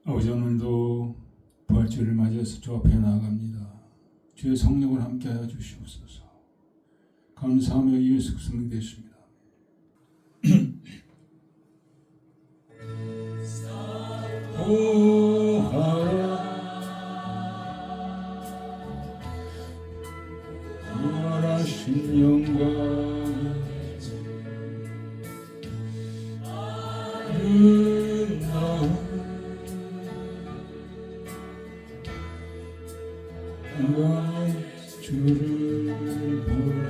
아버지, 오늘도 부활주를 맞이해서 주 앞에 나아갑니다. 주의 성령을 함께하여 주시옵소서. 감사하며 예수 그리스도 믿겠습니다. 부활하신 영광 아름다운 주를 보라.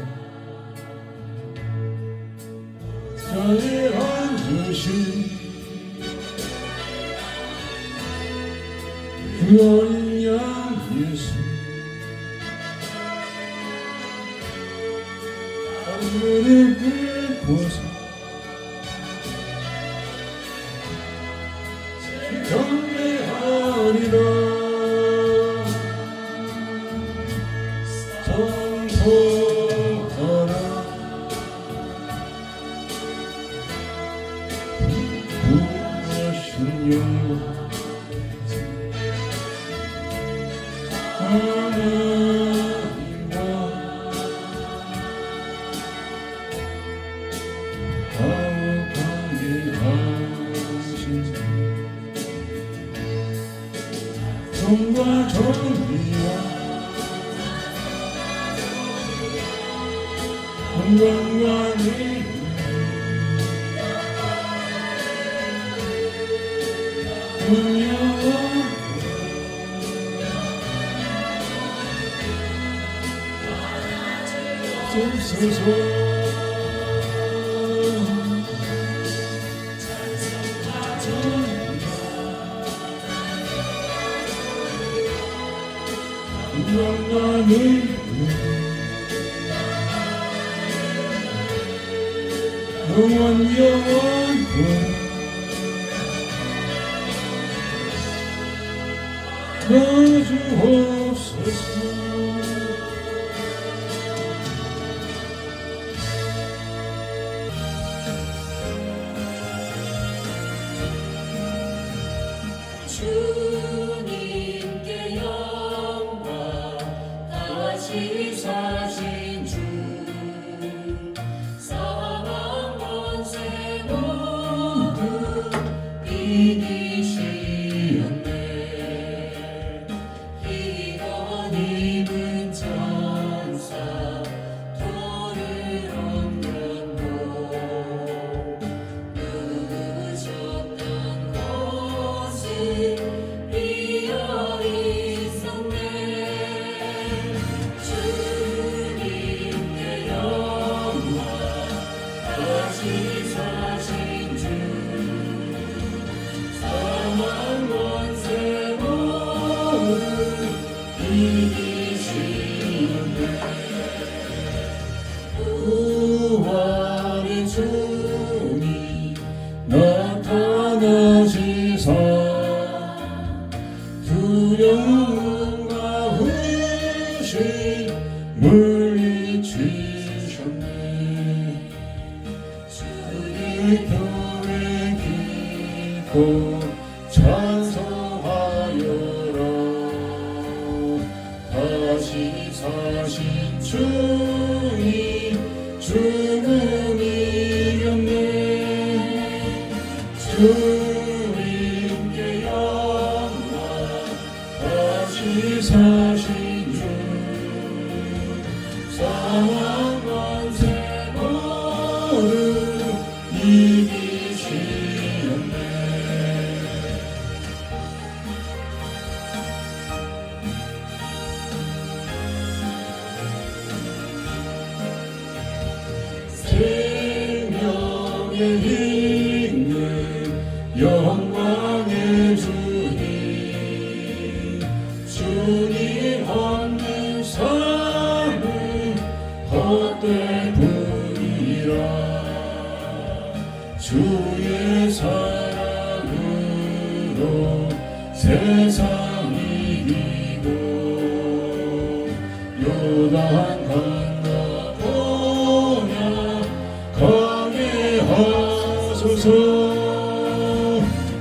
자리에 앉으신 그 어린 양 예수, 하늘의 불 보사 경배하리라. 성포하라. 부활하신 영광 하나님과 화목하게 하신 성과 정의와 건강과 의 주옵소서. 건강과 영원 다 주옵소서. 주님께 영광, 다시 사신 주 사망 권세 모두 이기시었네. 희건 입은 천사 돌을 옮겼고 누우셨던 곳을 비어 있었네. 주님께 영광, 다시 사신 주 사망 권세 모두 이기시네. 부활의 주님 나타나시사 두려움과 의심 물리치셨네. 주의 교회 기고 찬송하여라. 다시 사신 주님 죽음 이겼네. 주님께 영광, 다시 사신 주 사망 권세 모두 이기시었네. 생명의 있는 영광의 주님, 주님 없는 삶은 헛될 뿐이라. 주의 사랑으로 세상 이기고 요단 건너보냐 강해하소서.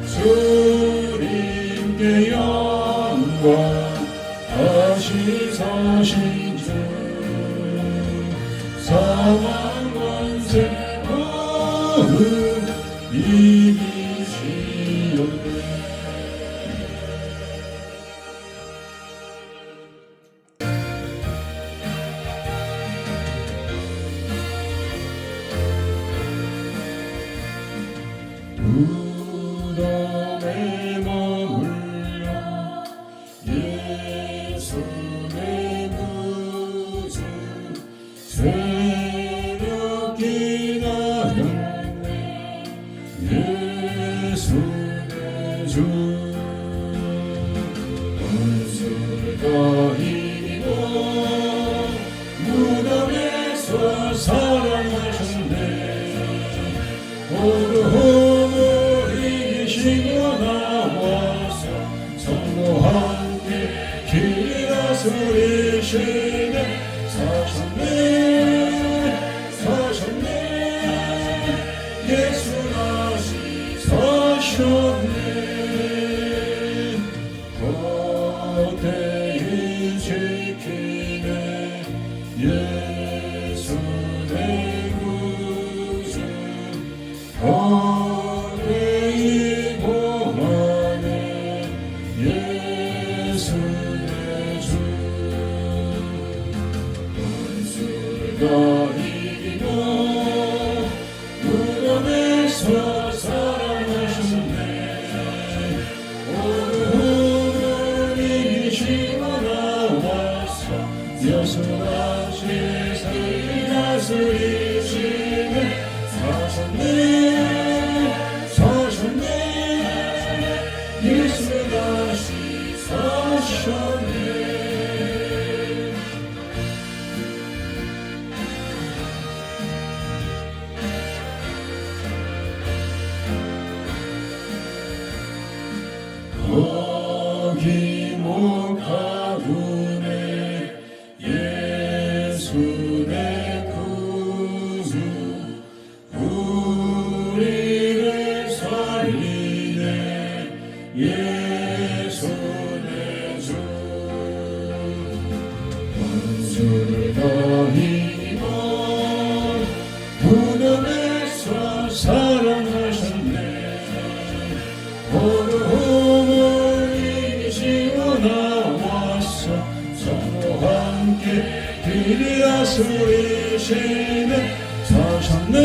주님 주께 영광 다시 사신 주 사망 권세 모두 이기시옵네. 무덤에 머물러 예수 내 구주 새벽 기다렸네. 예수 내 주 원수가 이기고 무덤에서 살아나셨네. 오르호를 이기시고 나와서 성도와 함께 길이라 소리시네. 사셨네 사셨네 예수 다시 사셨네. 헛되이 지키네 예수 내 구주 헛되이 봉하네 예수 내 주 원수가 이기고 무덤에서 살아나셨네. 오늘을 이기시고 나와서 예수 다시 살리라 소리시네. 사셨네 사셨네 예수 다시 사셨네. 거기 목가구네 예수 내 구주 우리를 살리네 예수 내 주 원수를 다 이기고 무덤에서 살아나셨네. 오르호를 이기시고 나와서 성도와 함께 길이라 소리시네. 사셨네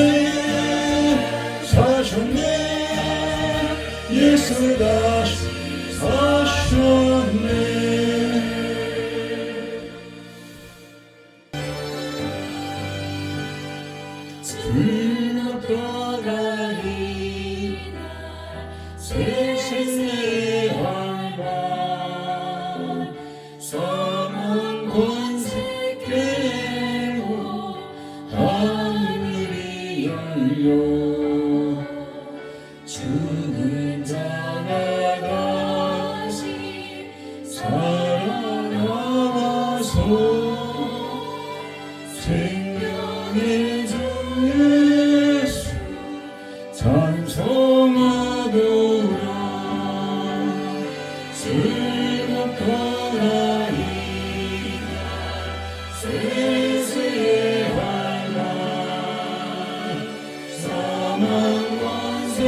사셨네 예수 다시 사셨네. 즐겁더라리나 세신의 활과 사망 권세 깨고 하늘이 열려 죽은 자가 다시 살아나와서 생명의 주 예수 찬송하도록 즐겁더라이다 세세의 활과 사망 권세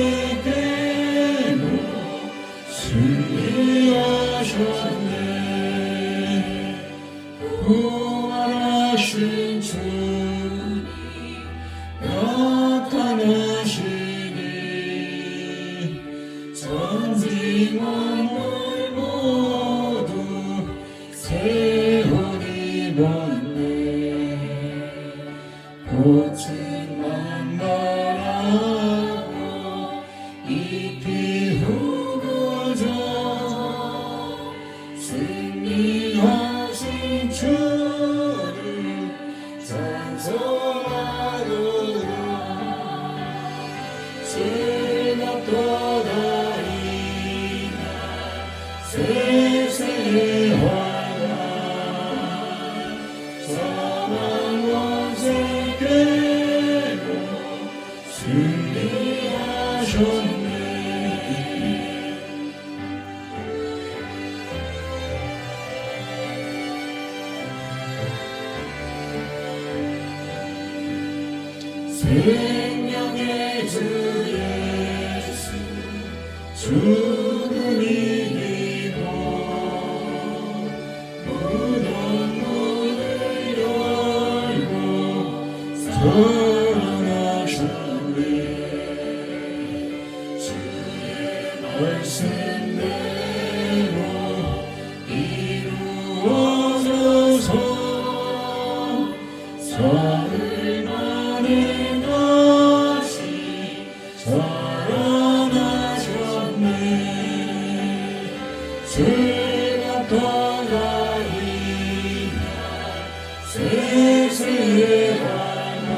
깨고 승리하셨네. 부활하신 주님 나타나시니 전지 만물 모두 새 옷 입었네. 꽃은 만발하고 잎이 후구져 승리하신 주를 찬송하도록 즐겁도다이다 생명의 주 예수 주를 이기고 무덤 문을 열고 살아나셨네. 주의 말씀대로 이루어져서 사흘 만에 다시 살아나셨네. 죄가 떠나이며 세세한 날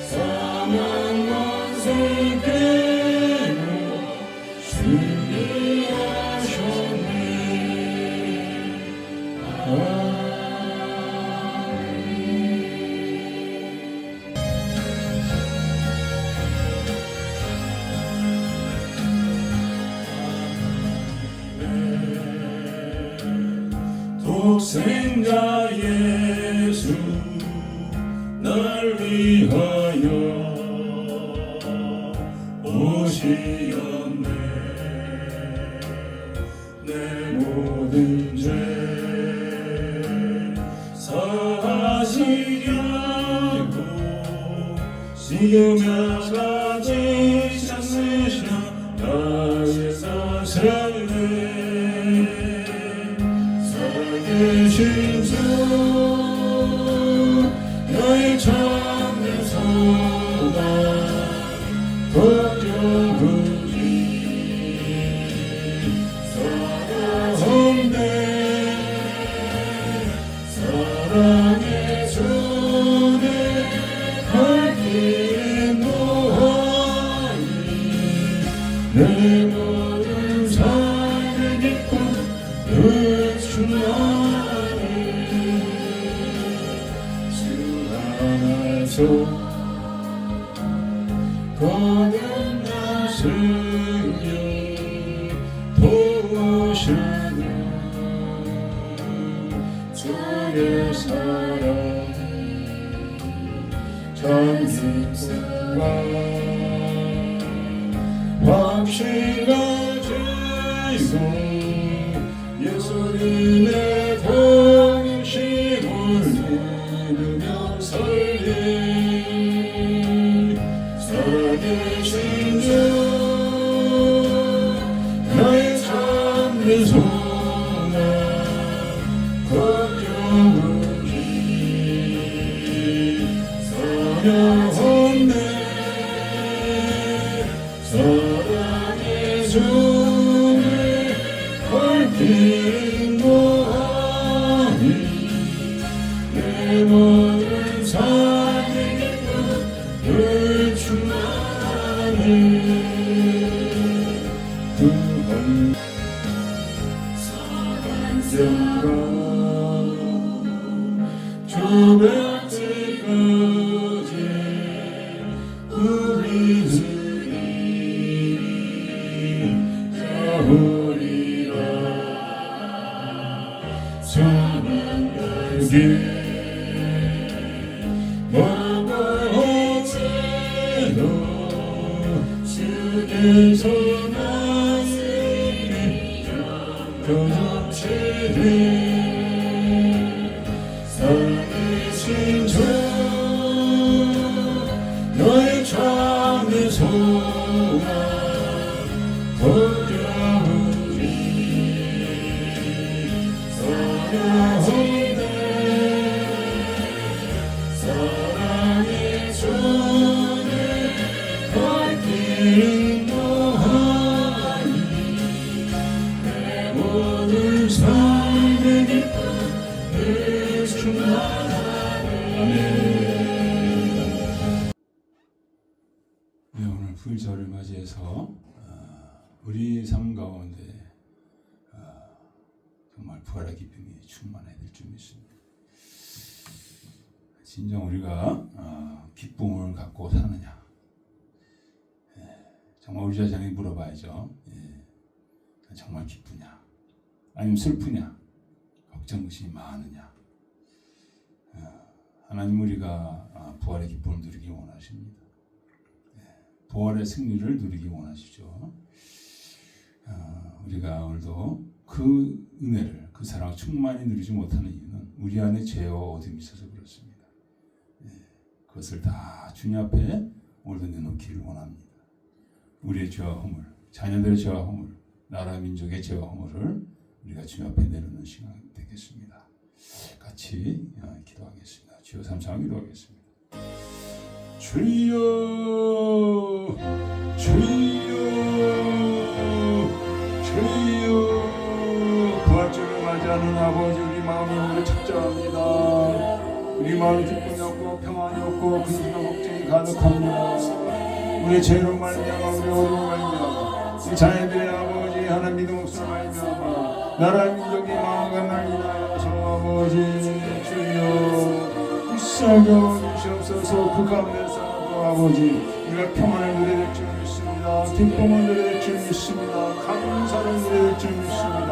사망 원세 깨고 승리하셨네. 독생자 예수 날 위하여 오시었네. 내 모든 죄 사하시려고 시며까지 씻으셔 나의 사슬을 살아계신 주 나의 참된 소망 걱정하지 사랑없네. 사랑의 주내 갈 길은 노하니 내 모든 삶의 기쁨 충만해. 주 안에서 거듭나시며 도우시는 주의 사랑 참신승과 확신 가지고 예수님의 공심을 믿으며 살리 살아계신 주 나의 참된 소망 걱정하기 사랑없네. 사랑의 주를 갈 길은 노하니 내 모든 삶의 기쁨을 충만해. 그 환경과 주변까지 우리들이 가오리라. 사랑하게 뭐가 어째도 주께서 나를 교섭치리. 살아계신 주 너의 참된 소망 걱정하지 사랑하네. 사랑의 주를 갈 길은 노하니 내 모든 삶의 기쁨을 충만하네. 네, 오늘 불절을 맞이해서 우리 삶 가운데 정말 부활의 기쁨이 충만해야 될 줄 믿습니다. 진정 우리가 기쁨을 갖고 사느냐, 정말 우리 자신에게 물어봐야죠. 정말 기쁘냐, 아니면 슬프냐, 걱정이 많으냐. 하나님 우리가 부활의 기쁨을 누리기 원하십니다. 부활의 승리를 누리기 원하시죠. 우리가 오늘도 그 은혜를, 그 사랑을 충만히 누리지 못하는 이유는 우리 안에 죄와 어둠이 있어서 그렇습니다. 그것을 다 주님 앞에 오늘도 내놓기를 원합니다. 우리의 죄와 허물, 자녀들의 죄와 허물, 나라 민족의 죄와 허물을 우리가 주님 앞에 내놓는 시간이 되겠습니다. 같이 기도하겠습니다. 주여 삼창 기도하겠습니다. 주여 주여 주여 부활주를 맞이하는 아버지, 우리 마음이 오늘 착잡합니다. 우리 마음이 기쁨이 없고 평안이 없고 근심과 걱정이 가득합니다. 우리 죄로 말미암아 우리 어려움을 말미암아 우리 자녀들의 아버지 하나님 믿음 없음을 말미암아 나라 민족이 망하가 말미암아서 아버지 주여 불쌍히 주시옵소서. 그 가운데서도 아버지 우리가 평안을 누려야 될 줄 믿습니다. 기쁨을 누려야 될 줄 믿습니다. 감사를 누려야 될 줄 믿습니다.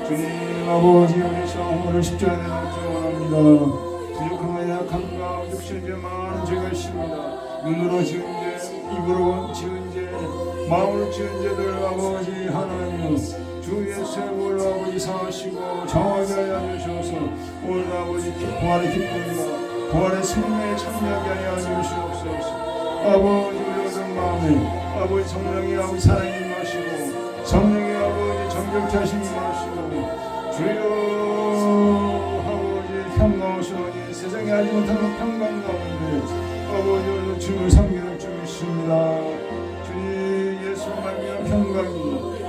주님 아버지 우리 성호를 십자가에 내놓기 원합니다. 부족함에 약함과 육신에 많은 죄가 있습니다. 눈으로 지은 죄, 입으로 지은 죄, 마음으로 지은 죄들 아버지 하나님 주 예수의 물 아버지 사하시고 정하게 하여 주셔서 오늘 아버지 부활의 기쁨과 부활의 생명에 참여하게 하여 주시옵소서. 아버지 우리 얻은 마음에 아버지 성령이 아버지 사랑이 임하시고 성령이 아버지 정결케 하심이 임하시고 주여 아버지 평강하시오니 세상에 알지 못하는 평강 가운데 아버지 오늘 주를 섬기는 줄 믿습니다. 주님 예수로 말미암아 평강이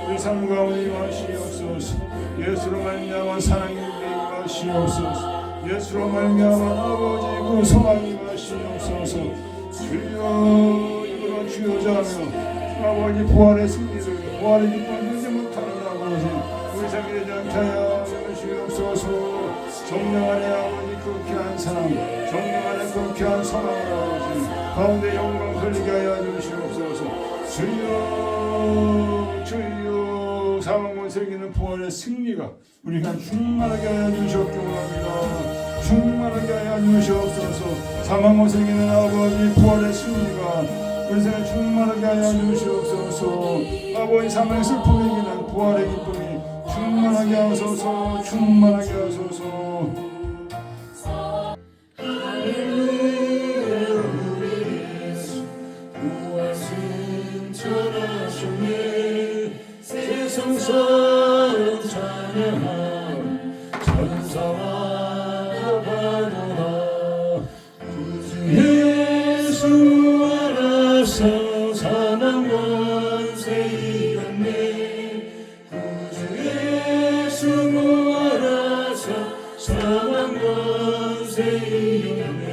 우리 삶 가운데 임하시옵소서. 예수로 말미암아 사랑이 임하시옵소서. 예수로 말미암아 아버지 그 소망이 임하시옵소서. 주여 이거는 주여자며 아버지 부활의 승리를 부활의 기쁨을 누리지 못하는 아버지 우리 삶에 대지 않게 하여 주시옵소서. 성령 안에 아버지 그 귀한 사랑, 성령 안에 그 귀한 소망을 아버지 가운데 영광 돌리게 하여 주시옵소서. 주여 주여 사망을 새기는 부활의 승리가 우리가 충만하게 하여 주시옵기 원합니다. 충만하게 하여 주시옵소서. 사망을 새기는 아버지 부활의 승리가 우리 생에 충만하게 하여 주시옵소서. 아버지 사망의 슬픔이 이기는 부활의 기쁨이 충만하게 하소서. 충만하게 하소서. 할렐루야 우리 예수 부활 승천하셨네. 세상선 찬양함 천사와 바로라. 구주 예수 알아서 사망 권세 이겼네. 구주 예수 알아서 사망 권세 이겼네.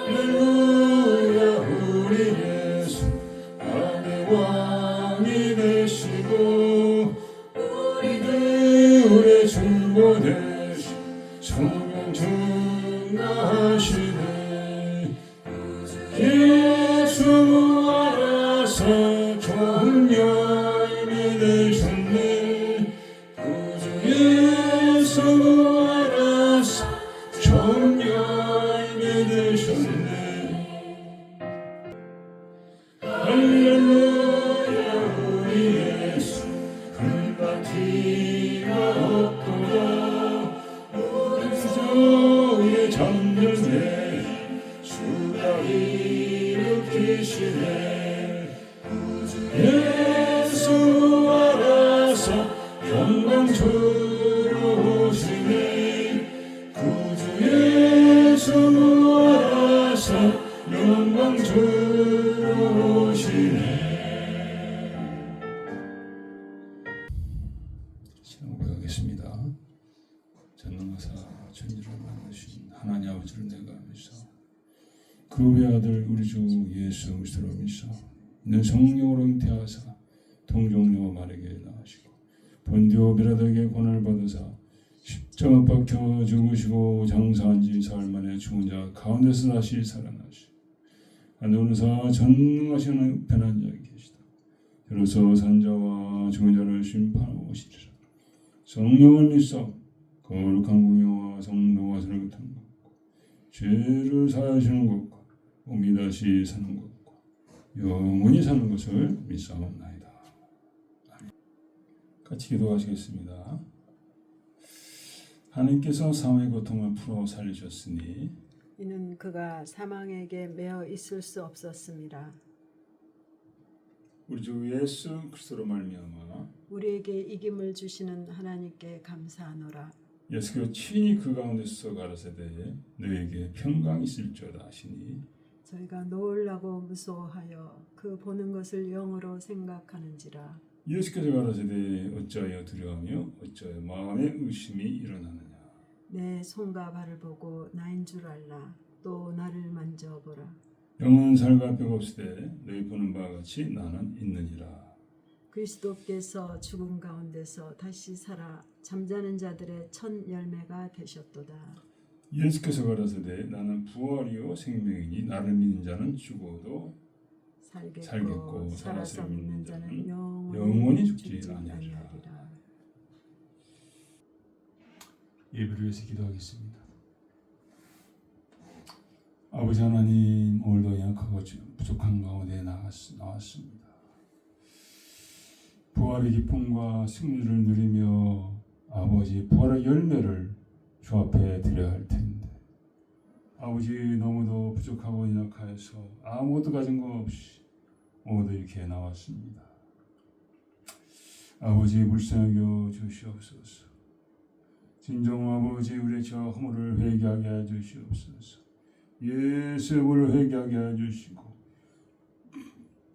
할렐루야 우리 예수 안의 왕이 되시고 우리들의 중보 되시 성령 증거하시네. 예수 알아서 좋은 열매 되셨네. 구주 예수 알아서 좋은 열매 되셨네. 할렐루야 우리 예수 금과 티가 없도다. 우리 주의 잠들네 수가 일으키시네. 예수 알아서 영광 주로 오시네. 구주 예수 알아서 영광 주로 오시네. 신앙 고백하겠습니다. 전능하사 천지를 만드신 하나님 아버지를 내가 믿사 그 외아들 우리 주 예수 그리스도로 믿사 이는 성령으로 잉태하사 동정녀 마리아에게 낳으시고 본디오 빌라도에게 고난을 받으사 십자가 박혀 죽으시고 장사한 지 사흘 만에 죽은 자 가운데서 다시 살아나시고 하늘에서 전능하신 우편한 자가 계시다. 비로소 산자와 죽은 자를 심판하시리라. 성령을 믿사 거룩한 공의와 성도가 서로 교통받고 죄를 사하시는 것과 몸이 다시 사는 것과 영원히 사는 것을 믿사옵나이다. 같이 기도하시겠습니다. 하나님께서 사망의 고통을 풀어 살리셨으니 이는 그가 사망에게 매어 있을 수 없었습니다. 우리 주 예수 그리스도로 말미암아 우리에게 이김을 주시는 하나님께 감사하노라. 예수께서 친히 그 가운데서 가라사대 너에게 평강이 있을지어다 하시니 저희가 놓으려고 무서워하여 그 보는 것을 영으로 생각하는지라. 예수께서 가라사대 어찌하여 두려워하며 어찌하여 마음에 의심이 일어나느냐. 내 손과 발을 보고 나인 줄 알라. 또 나를 만져보라. 영은 살과 뼈가 없으되 너희 보는 바와 같이 나는 있느니라. 그리스도께서 죽음 가운데서 다시 살아 잠자는 자들의 첫 열매가 되셨도다. 예수께서 가라사대 나는 부활이요 생명이니 나를 믿는 자는 죽어도 살겠고 살아서 믿는 자는 영원히 죽지 아니하리라. 예배를 위해서 기도하겠습니다. 아버지 하나님, 오늘도 약하고 부족한 가운데 나왔습니다. 부활의 기쁨과 승리를 누리며 아버지 부활의 열매를 주 앞에 드려야 할 텐데 아버지 너무도 부족하고 연약하여서 아무것도 가진 거 없이 모두 이렇게 나왔습니다. 아버지 불쌍히 주시옵소서. 진정 아버지 우리의 저 허물을 회개하게 해 주시옵소서. 예수의 벌을 회개하게 해 주시고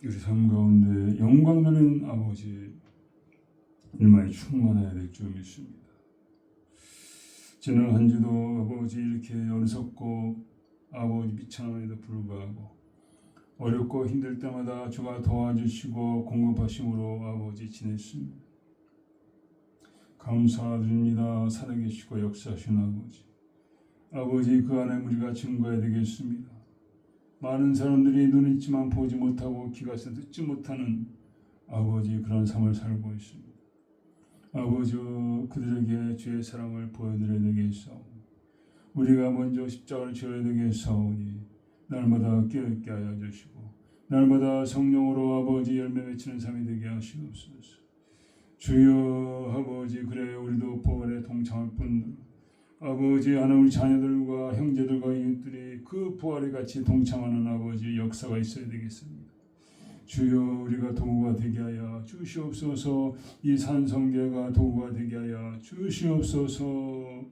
우리 삶 가운데 영광 되는 아버지 일만이 충만해야 될 줄 믿습니다. 지난 한 주도 아버지 이렇게 어리석고 아버지 비천함에도 불구하고 어렵고 힘들 때마다 주가 도와주시고 공급하심으로 아버지 지냈습니다. 감사드립니다. 살아계시고 역사하신 아버지. 아버지 그 안에 우리가 증거해야 되겠습니다. 많은 사람들이 눈이 있지만 보지 못하고 귀가 있어 듣지 못하는 아버지 그런 삶을 살고 있습니다. 아버지 그들에게 주의 사랑을 보여드려야 되겠사오니 우리가 먼저 십자가를 지어야 되겠사오니 날마다 깨어있게 하여 주시고 날마다 성령으로 아버지 열매 맺히는 삶이 되게 하시옵소서. 주여 아버지 그래 우리도 부활에 동참할 뿐 아버지 하나님 우리 자녀들과 형제들과 이웃들이 그 부활에 같이 동참하는 아버지 역사가 있어야 되겠습니다. 주여 우리가 도구가 되게 하여 주시옵소서. 이 산성교회가 도구가 되게 하여 주시옵소서.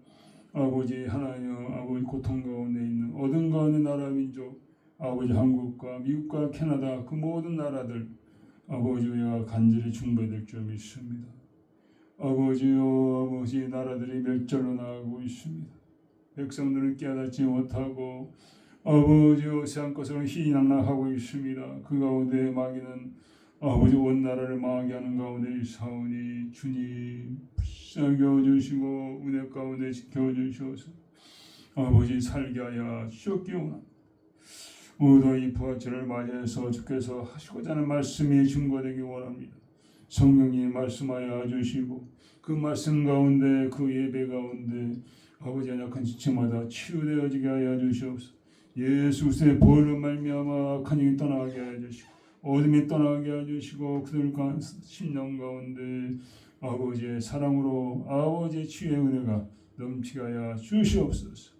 아버지 하나님 아버지 고통 가운데 있는 어딘가의 나라 민족 아버지 한국과 미국과 캐나다 그 모든 나라들 아버지와 간절히 중보해야 될 줄 믿습니다. 아버지요 아버지 나라들이 멸절로 나가고 있습니다. 백성들은 깨닫지 못하고 아버지요 세상 것으로 희낙락하고 있습니다. 그 가운데 마귀는 아버지 온 나라를 망하게 하는 가운데 있사오니 주님 불쌍히 여겨주시고 은혜 가운데 지켜주시옵소서. 아버지 살게 하여 주옵기 원합니다. 모두 이 부활절을 맞이해서 주께서 하시고자 하는 말씀이 증거되기 원합니다. 성령이 말씀하여 주시고 그 말씀 가운데 그 예배 가운데 아버지 연약한 지체마다 치유되어지게 하여 주시옵소서. 예수 그리스도의 보혈로 말미암아 악한 영이 떠나게 하여 주시고 어둠이 떠나게 하여 주시고 그들 심령 가운데 아버지의 사랑으로 아버지의 치유의 은혜가 넘치게 하여 주시옵소서.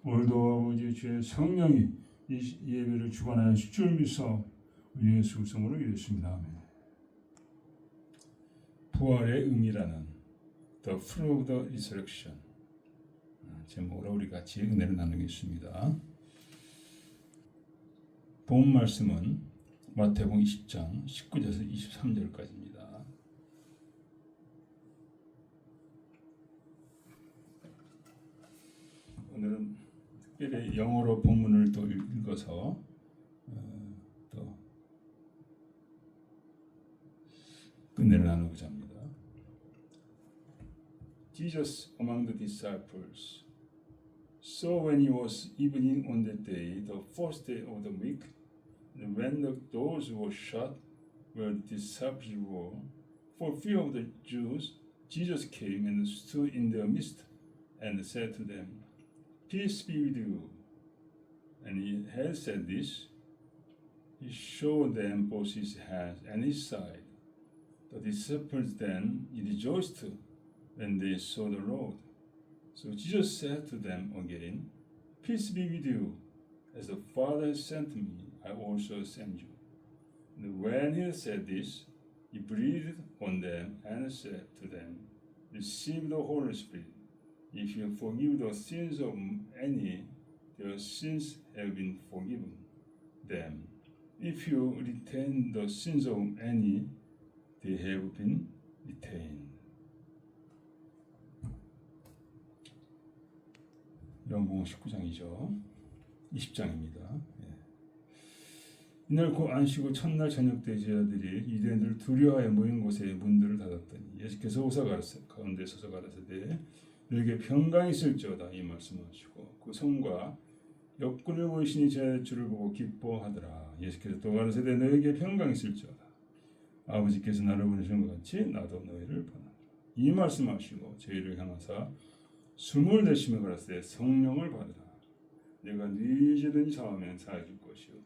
오늘도 아버지 주의 성령이 이 예배를 주관하여 주실 줄 믿사 우리 예수 그리스도로 기도했습니다. 아멘. 부활의 의미라는 The Fruit of the Resurrection 제목으로 우리 같이 은혜를 나누겠습니다. 본 말씀은 마태복음 20장 19절에서 23절까지입니다. 오늘은 특별히 영어로 본문을 또 읽어서 또 은혜를 나누고자 합니다. Jesus among the disciples. So when it was evening on that day, the first day of the week, and when the doors were shut, where the disciples were, for fear of the Jews, Jesus came and stood in their midst, and said to them, Peace be with you. and he has said this, he showed them both his hands and his side. The disciples then rejoiced when they saw the Lord. So Jesus said to them again, Peace be with you. As the Father has sent me, I also send you. And when he had said this, he breathed on them and said to them, Receive the Holy Spirit. If you forgive the sins of any, their sins have been forgiven them. If you retain the sins of any, they have been retained. 요한복음 19장이죠. 20장입니다. 이날 곧 안식 후 첫날 저녁 때 제자들이 유대인들 두려워하여 모인 곳에 문들을 닫았더니 예수께서 오사 가운데 서서 가라사대 너에게 평강이 있을지어다 이 말씀하시고 그 성과 옆군을 보이시니 제 주를 보고 기뻐하더라. 예수께서 또 가라사대 너에게 평강이 있을지어다. 아버지께서 나를 보내신 것 같이 나도 너희를 보내라. 이 말씀하시고 저희를 향하사 숨을 내쉬며 가라사대 성령을 받으라. 내가 네 죄든지 사하면 사해줄 것이요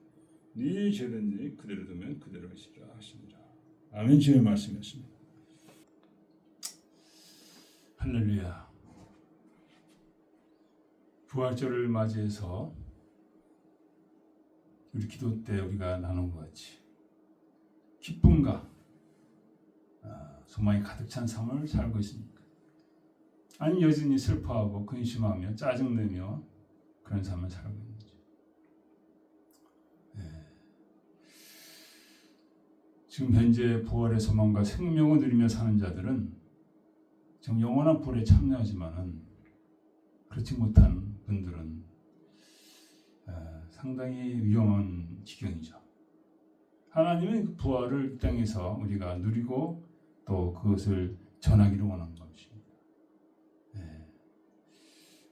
네 죄든지 그대로 두면 그대로 하시라 하시니라. 아멘. 주의 말씀이었습니다. 할렐루야. 부활절을 맞이해서 우리 기도 때 우리가 나눈 것 같이 기쁨과 소망이 가득 찬 삶을 살고 있습니까? 아니 여전히 슬퍼하고 근심하며 짜증내며 그런 삶을 살고 있는지. 지금 현재 부활의 소망과 생명을 누리며 사는 자들은 지금 영원한 부활에 참여하지만은 그렇지 못한 분들은 상당히 위험한 지경이죠. 하나님은 그 부활을 이 땅에서 우리가 누리고 또 그것을 전하기를 원하는 것입니다.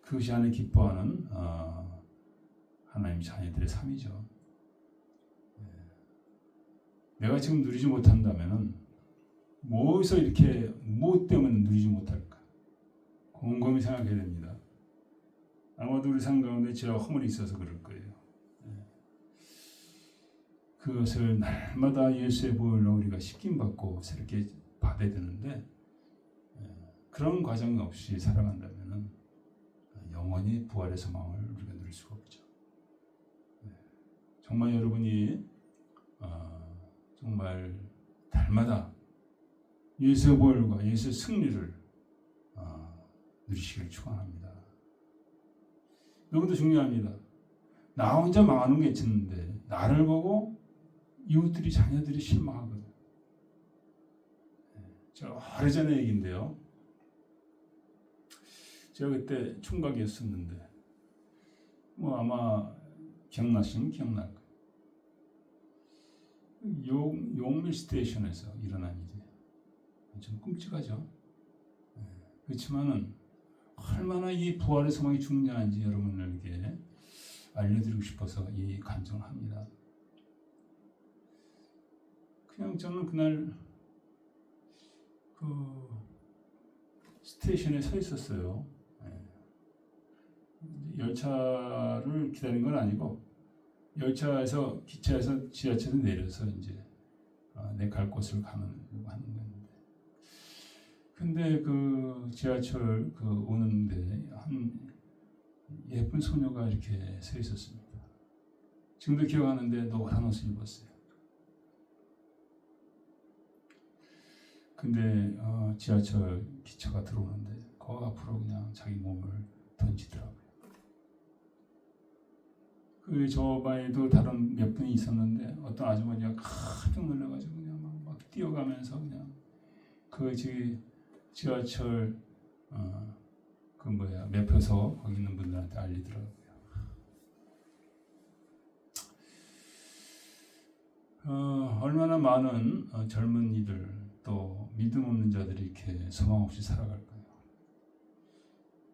그것이 안에 기뻐하는 하나님 자녀들의 삶이죠. 내가 지금 누리지 못한다면은 뭐에서 이렇게 무엇 때문에 누리지 못할까? 곰곰이 생각해야 됩니다. 아마도 우리 삶 가운데 죄와 허물이 있어서 그럴 거예요. 그것을 날마다 예수의 보혈로 우리가 씻김받고 새롭게 받아야 되는데 그런 과정이 없이 살아간다면은 영원히 부활의 소망을 우리가 누릴 수가 없죠. 정말 여러분이 정말 달마다 예수의 보혈과 예수의 승리를 누리시길 축원합니다. 이것도 중요합니다. 나 혼자 망하는 게 있는데 나를 보고 이웃들이 자녀들이 실망하거든. 저 오래전의 얘기인데요. 제가 그때 총각이었었는데 뭐 아마 기억나시면 기억날 거예요. 용밀 스테이션에서 일어난 일이에요. 좀 끔찍하죠. 그렇지만은 얼마나 이 부활의 소망이 중요한지 여러분들에게 알려드리고 싶어서 이 간증을 합니다. 그냥 저는 그날 그 스테이션에 서 있었어요. 열차를 기다린 건 아니고 열차에서 기차에서 지하철에 내려서 이제 내 갈 곳을 하는 건데, 근데 그 지하철 그 오는데 한 예쁜 소녀가 이렇게 서 있었습니다. 지금도 기억하는데 노란 옷을 입었어요. 근데 지하철 기차가 들어오는데 그 앞으로 그냥 자기 몸을 던지더라고요. 그 저 반에도 다른 몇 분이 있었는데 어떤 아주머니가 깜짝 놀라가지고 그냥 막 뛰어가면서 그냥 그 지하철 그 매표소 거기 있는 분들한테 알리더라고요. 얼마나 많은 젊은이들 또 믿음 없는 자들이 이렇게 소망 없이 살아갈까요?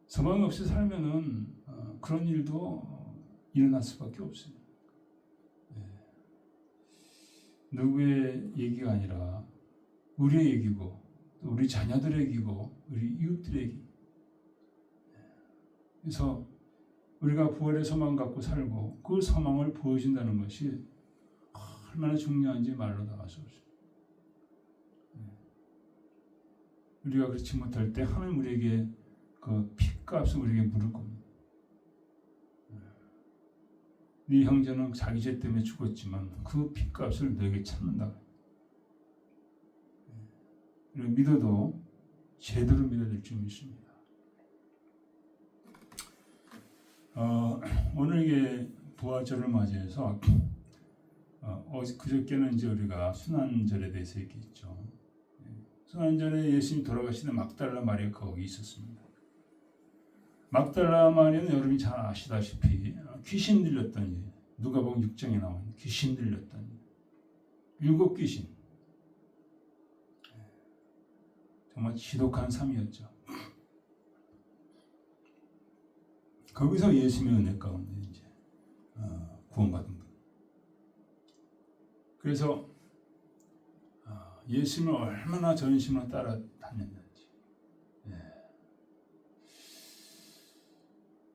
소망 없이 살면은 그런 일도 일어날 수밖에 없어요. 누구의 얘기가 아니라 우리의 얘기고 또 우리 자녀들의 얘기고 우리 이웃들의 얘기. 그래서 우리가 부활의 소망 갖고 살고 그 소망을 보여준다는 것이 얼마나 중요한지 말로 나갈 수 없어요. 우리가 그렇지 못할 때 하나님 우리에게 그 핏값을 우리에게 물을 겁니다. 네 형제는 자기 죄 때문에 죽었지만 그 핏값을 너에게 찾는다. 믿어도 제대로 믿어야 될 줄 믿습니다. 오늘 이게 부활절을 맞이해서 그저께는 이제 우리가 순환절에 대해서 얘기했죠. 순환절에 예수님이 돌아가시는 막달라 마리아가 거기 있었습니다. 막달라 마리아는 여러분이 잘 아시다시피 귀신 들렸던 예, 누가복음 6장에 나온 귀신 들렸던 7 귀신, 정말 지독한 삶이었죠. 거기서 예수님의 은혜 가운데 이제 구원받은 분. 그래서 예수님을 얼마나 전심으로 따라다녔는지.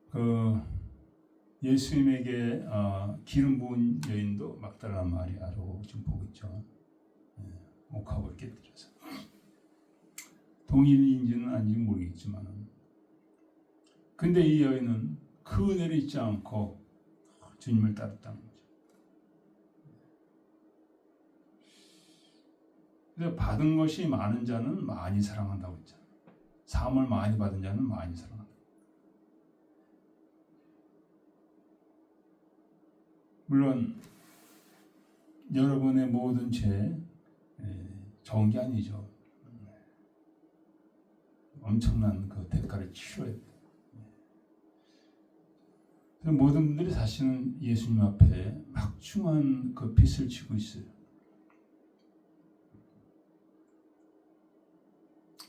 그 예수님에게 기름 부은 여인도 막달라 마리아로 지금 보고 있죠. 옥합을 깨뜨려서. 동일인지는 아닌지 모르겠지만, 근데 이 여인은 그 은혜를 잊지 않고 주님을 따랐다는 거죠. 그래서 받은 것이 많은 자는 많이 사랑한다고 했잖아요. 사함을 많이 받은 자는 많이 사랑한다. 물론 여러분의 모든 죄 좋은 게 아니죠. 엄청난 그 대가를 치러야 돼요. 그래서 모든 분들이 사실은 예수님 앞에 막중한 그 빚을 지고 있어요.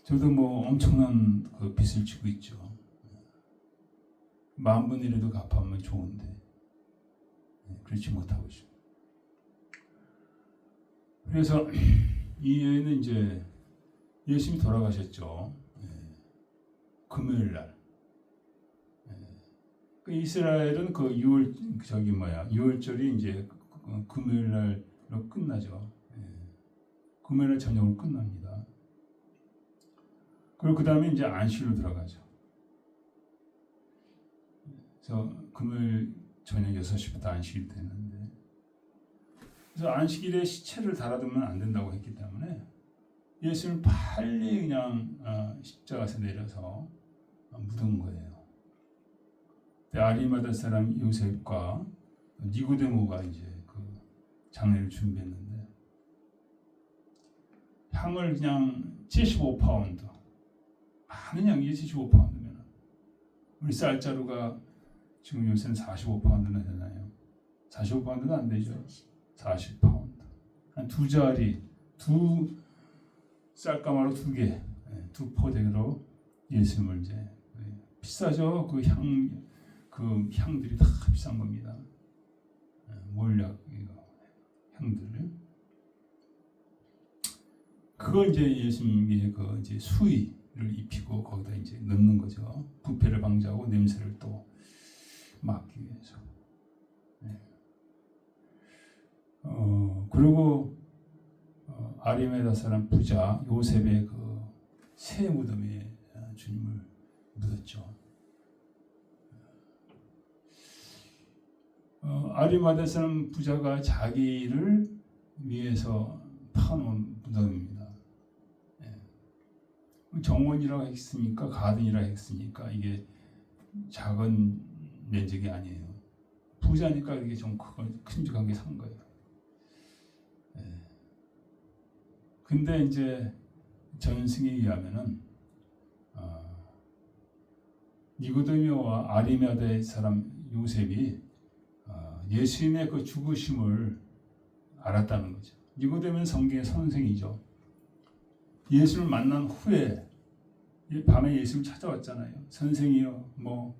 저도 뭐 엄청난 그 빚을 지고 있죠. 10,000분 1이라도 갚으면 좋은데 그렇지 못하고 있습니다. 그래서 이 여인은 이제 예수님이 돌아가셨죠. 금요일 날. 그 이스라엘은 그 6월절이 이제 금요일 날로 끝나죠. 금요일 날 저녁으로 끝납니다. 그리고 그 다음에 이제 안식일로 들어가죠. 그래서 금요일 저녁 6시부터 안식일 되는데, 그래서 안식일에 시체를 달아두면 안 된다고 했기 때문에 예수를 빨리 그냥 십자가에서 내려서 묻은 거예요. 아리마다 사람 요셉과 니고데모가 이제 그 장례를 준비했는데, 향을 그냥 75파운드, 많은 양이 75파운드면 우리 쌀자루가 지금 요새는 45파운드나 되나요? 45파운드는 안 되죠. 40파운드. 한 2자리, 2 쌀가마로 2개, 2포대로 예수님을 이제 비싸죠. 그 향들이 다 비싼 겁니다. 몰약 향들. 그걸 이제 예수님이 그 이제 수의를 입히고 거기다 이제 넣는 거죠. 부패를 방지하고 냄새를 또 막기 위해서. 그리고 아리마다 사람 부자 요셉의 그 새 무덤에 주님을 묻었죠. 아리마다 사람 부자가 자기를 위해서 파놓은 무덤입니다. 정원이라고 했으니까, 가든이라고 했으니까 이게 작은 면적이 아니에요. 부자니까 이게 좀 큰죽하게 산 거예요. 근데 이제 전승에 의하면은 니고데모와 아리마다의 사람 요셉이 예수님의 그 죽으심을 알았다는 거죠. 니고데모는 성경의 선생이죠. 예수를 만난 후에 밤에 예수를 찾아왔잖아요. 선생이요, 뭐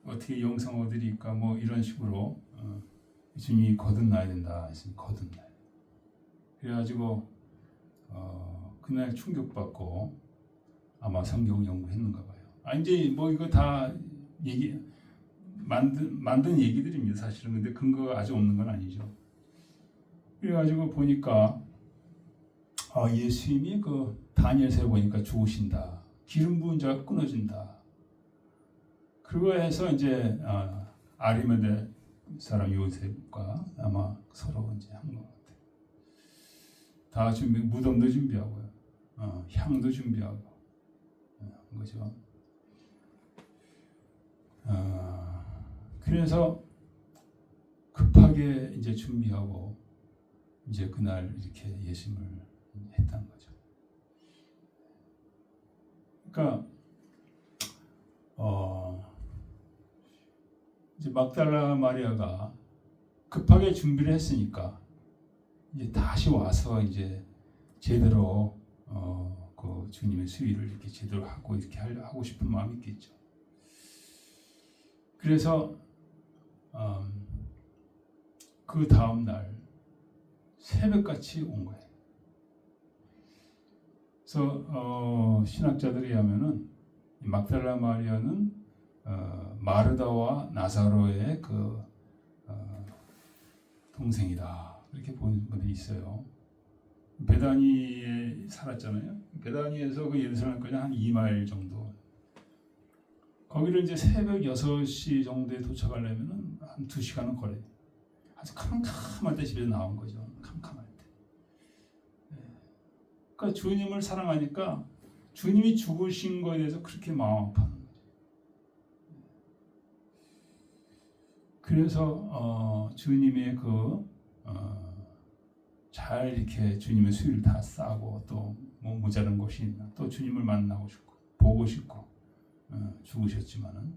어떻게 영성 얻으리까, 뭐 이런 식으로 예수님이 거듭나야 된다 했으니 거듭나요. 그래가지고 그날 충격받고 아마 성경 연구했는가 봐요. 이제 뭐 이거 다 얘기 만든 얘기들입니다. 사실은. 근데 근거가 아주 없는 건 아니죠. 그래가지고 보니까 예수님이 그 다니엘서에 보니까 죽으신다. 기름 부은 자가 끊어진다. 그거 해서 이제 아리마대 사람 요셉과 아마 서로 이제 한 것 같아요. 다 무덤도 준비하고요. 향도 준비하고 한 거죠. 그래서 급하게 이제 준비하고 이제 그날 이렇게 예수님을 했다는 거죠. 그러니까 이제 막달라 마리아가 급하게 준비를 했으니까 이제 다시 와서 이제 제대로 그 주님의 수위를 이렇게 제대로 하고 이렇게 하고 싶은 마음이 있겠죠. 그래서 그 다음 날 새벽같이 온 거예요. 그래서 신학자들이 하면은 막달라 마리아는 마르다와 나사로의 그 동생이다 이렇게 보는 분들이 있어요. 베다니에 살았잖아요. 베다니에서 그 예루살렘까지 한 2마일 정도. 거기를 이제 새벽 6시 정도에 도착하려면 한 2시간은 걸어요. 아주 캄캄할 때 집에 나온 거죠. 캄캄할 때. 그러니까 주님을 사랑하니까 주님이 죽으신 거에 대해서 그렇게 마음 아파하는 거죠. 그래서 주님의 잘 이렇게 주님의 수위를 다 쌓고 또 뭐 모자란 것이 있나 또 주님을 만나고 싶고 보고 싶고 죽으셨지만은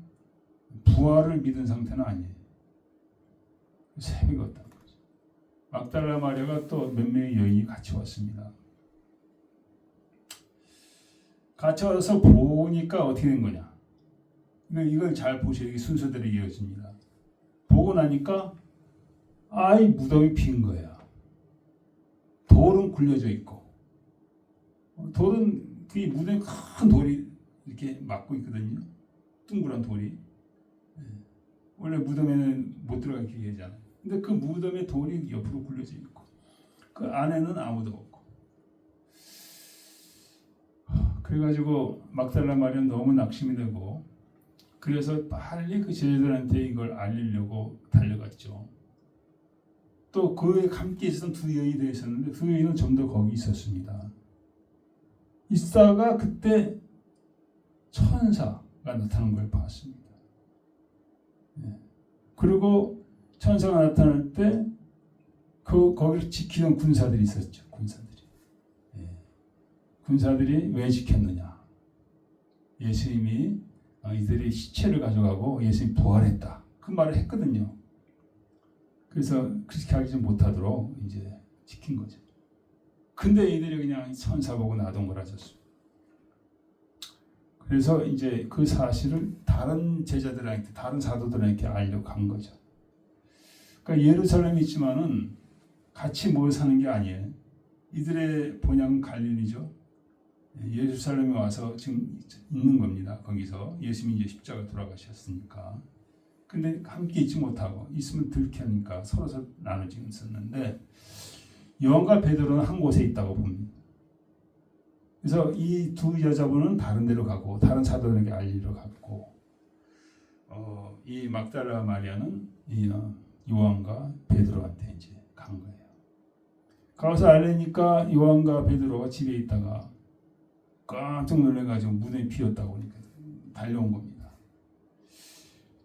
부활을 믿은 상태는 아니에요. 새벽에 왔다는 거죠. 막달라 마리아가 또 몇 명의 여인이 같이 왔습니다. 같이 와서 보니까 어떻게 된 거냐? 이걸 잘 보셔야 이게 순서대로 이어집니다. 보고 나니까 이 무덤이 빈 거야. 돌은 굴려져 있고, 돌은 그 무덤에 큰 돌이 이렇게 막고 있거든요. 둥그런 돌이. 원래 무덤에는 못 들어가게 하잖아요. 근데 그 무덤에 돌이 옆으로 굴려져 있고, 그 안에는 아무도 없고. 그래가지고 막달라 마리아는 너무 낙심이 되고, 그래서 빨리 그 제자들한테 이걸 알리려고 달려갔죠. 또 그에 함께 있었던 두 여인이 되어 있었는데 두 여인은 좀 더 거기 있었습니다. 있다가 그때 천사가 나타난 걸 봤습니다. 그리고 천사가 나타날 때 거기를 지키던 군사들이 있었죠. 군사들이 왜 지켰느냐? 예수님이 이들이 시체를 가져가고 예수님이 부활했다. 그 말을 했거든요. 그래서 그렇게 하지 못하도록 이제 지킨 거죠. 근데 이들이 그냥 천사 보고 나동거라졌어요. 그래서 이제 그 사실을 다른 제자들한테, 다른 사도들한테 알려고 간 거죠. 그러니까 예루살렘에 있지만은 같이 모여 사는 게 아니에요. 이들의 본향은 갈릴리죠. 예루살렘에 와서 지금 있는 겁니다. 거기서 예수님이 이제 십자가 돌아가셨으니까. 근데 함께 있지 못하고 있으면 들키니까 서로 나눠지고 있었는데 요한과 베드로는 한 곳에 있다고 봅니다. 그래서 이 두 여자분은 다른 데로 가고 다른 사도들에게 알리러 갔고 이 막달라 마리아는 이 요한과 베드로한테 이제 간 거예요. 가서 알리니까 요한과 베드로가 집에 있다가 깜짝 놀래가지고 무덤이 비었다고 하니까 달려온 겁니다.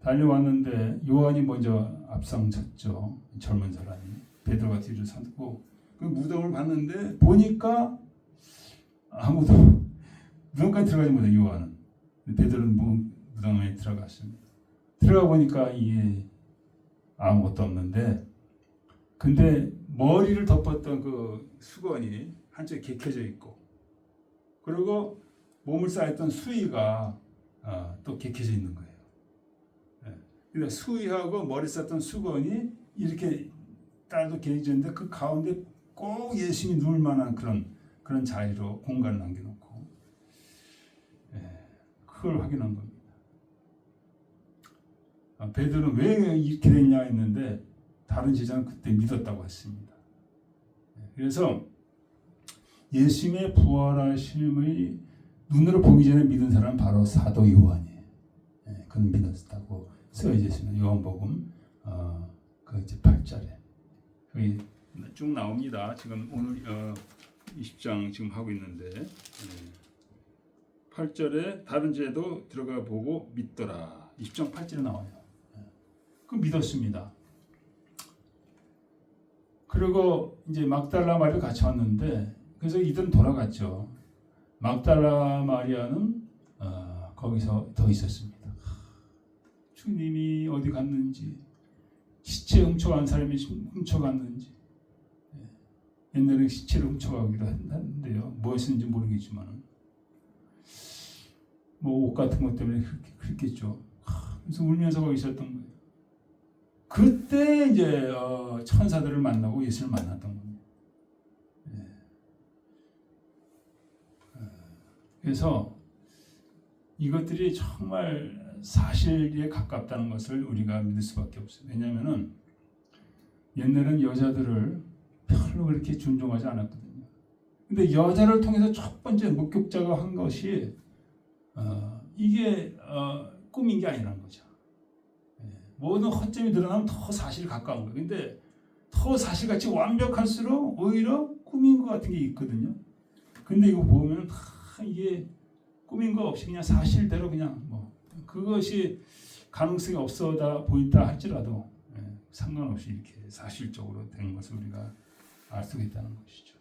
달려왔는데 요한이 먼저 앞장섰죠. 젊은 사람이. 베드로가 뒤를 서고 그 무덤을 봤는데 보니까 아무도 무덤까지 들어가지 못해. 요한은. 베드로는 무덤에 들어갔습니다. 들어가 보니까 이게 아무것도 없는데 근데 머리를 덮었던 그 수건이 한쪽에 개켜져 있고 그리고 몸을 쌓였던 수의가 또 개켜져 있는 거예요. 그러니까 수의하고 머리 쌓였던 수건이 이렇게 딸도 개켜져 있는데 그 가운데 꼭 예수님이 누울 만한 그런 자리로 공간을 남겨놓고 그걸 확인한 겁니다. 베드로는 왜 이렇게 됐냐 했는데 다른 제자는 그때 믿었다고 했습니다. 그래서 예수님의 부활하심의 눈으로 보기 전에 믿은 사람은 바로 사도 요한이에요. 그는 믿었다고 써져 있습니다. 요한복음 그 이제 8절에 거기 쭉 나옵니다. 지금 오늘 20장 지금 하고 있는데 8절에 다른 제도 들어가 보고 믿더라. 20장 8절에 나와요. 그 믿었습니다. 그리고 이제 막달라 마리아 같이 왔는데 그래서 이들은 돌아갔죠. 막달라 마리아는 거기서 더 있었습니다. 주님이 어디 갔는지, 시체 훔쳐간 사람이 훔쳐갔는지, 옛날에 시체를 훔쳐가기도 했는데요. 무엇인지 모르겠지만, 뭐 옷 같은 것 때문에 그랬겠죠. 그래서 울면서 거기 있었던 거예요. 그때 이제 천사들을 만나고 예수를 만났던 겁니다. 그래서 이것들이 정말 사실에 가깝다는 것을 우리가 믿을 수밖에 없어요. 왜냐하면은 옛날에는 여자들을 별로 그렇게 존중하지 않았거든요. 근데 여자를 통해서 첫 번째 목격자가 한 것이 이게 꿈인 게 아니라는 거죠. 모든 허점이 드러나면 더 사실에 가까운 거예요. 근데 더 사실같이 완벽할수록 오히려 꿈인 것 같은 게 있거든요. 근데 이거 보면 다 이게 꿈인 거 없이 그냥 사실대로 그냥 뭐 그것이 가능성이 없어다 보인다 할지라도 상관없이 이렇게 사실적으로 된 것을 우리가 알 수 있다는 것이죠.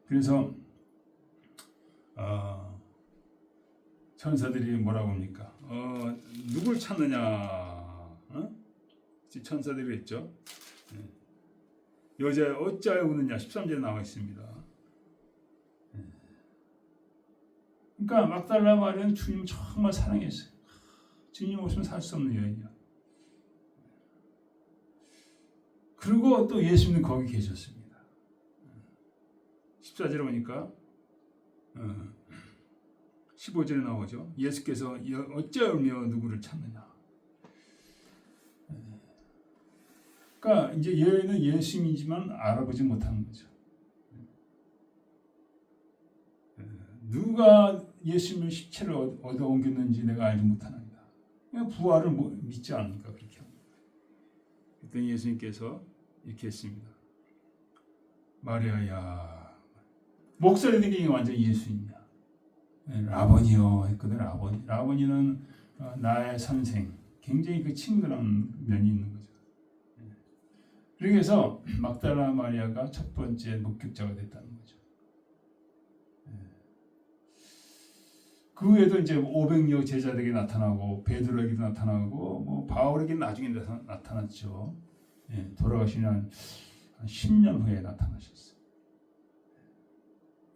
그래서 천사들이 뭐라고 합니까? 누굴 찾느냐? 천사들이 했죠. 여자여 어찌하여 우느냐? 13절에 나와 있습니다. 그러니까 막달라 마리아는 주님을 정말 사랑했어요. 주님 없으면 살 수 없는 여인이야. 그리고 또 예수님은 거기 계셨습니다. 14절에 보니까 15절에 나오죠. 예수께서 어찌하며 누구를 찾느냐. 그러니까 이제 여인은 예수님이지만 알아보지 못하는 거죠. 누가 예수님의 시체를 얻어 옮겼는지 내가 알지 못하나이다. 그냥 부활을 믿지 않으니까 그렇게 합니다. 그랬더니 예수님께서 이렇게 했습니다. 마리아야. 목소리 듣는 게 완전 예수님이야. 라보니요 했거든. 라보니는 나의 선생. 굉장히 그 친근한 면이 있는 거죠. 그래서 막달라 마리아가 첫 번째 목격자가 됐다는 거죠. 그 후에도 이제 500여 제자들에게 나타나고 베드로에게도 나타나고 뭐 바울에게 나중에 나타났죠. 돌아가신 한 10년 후에 나타나셨어요.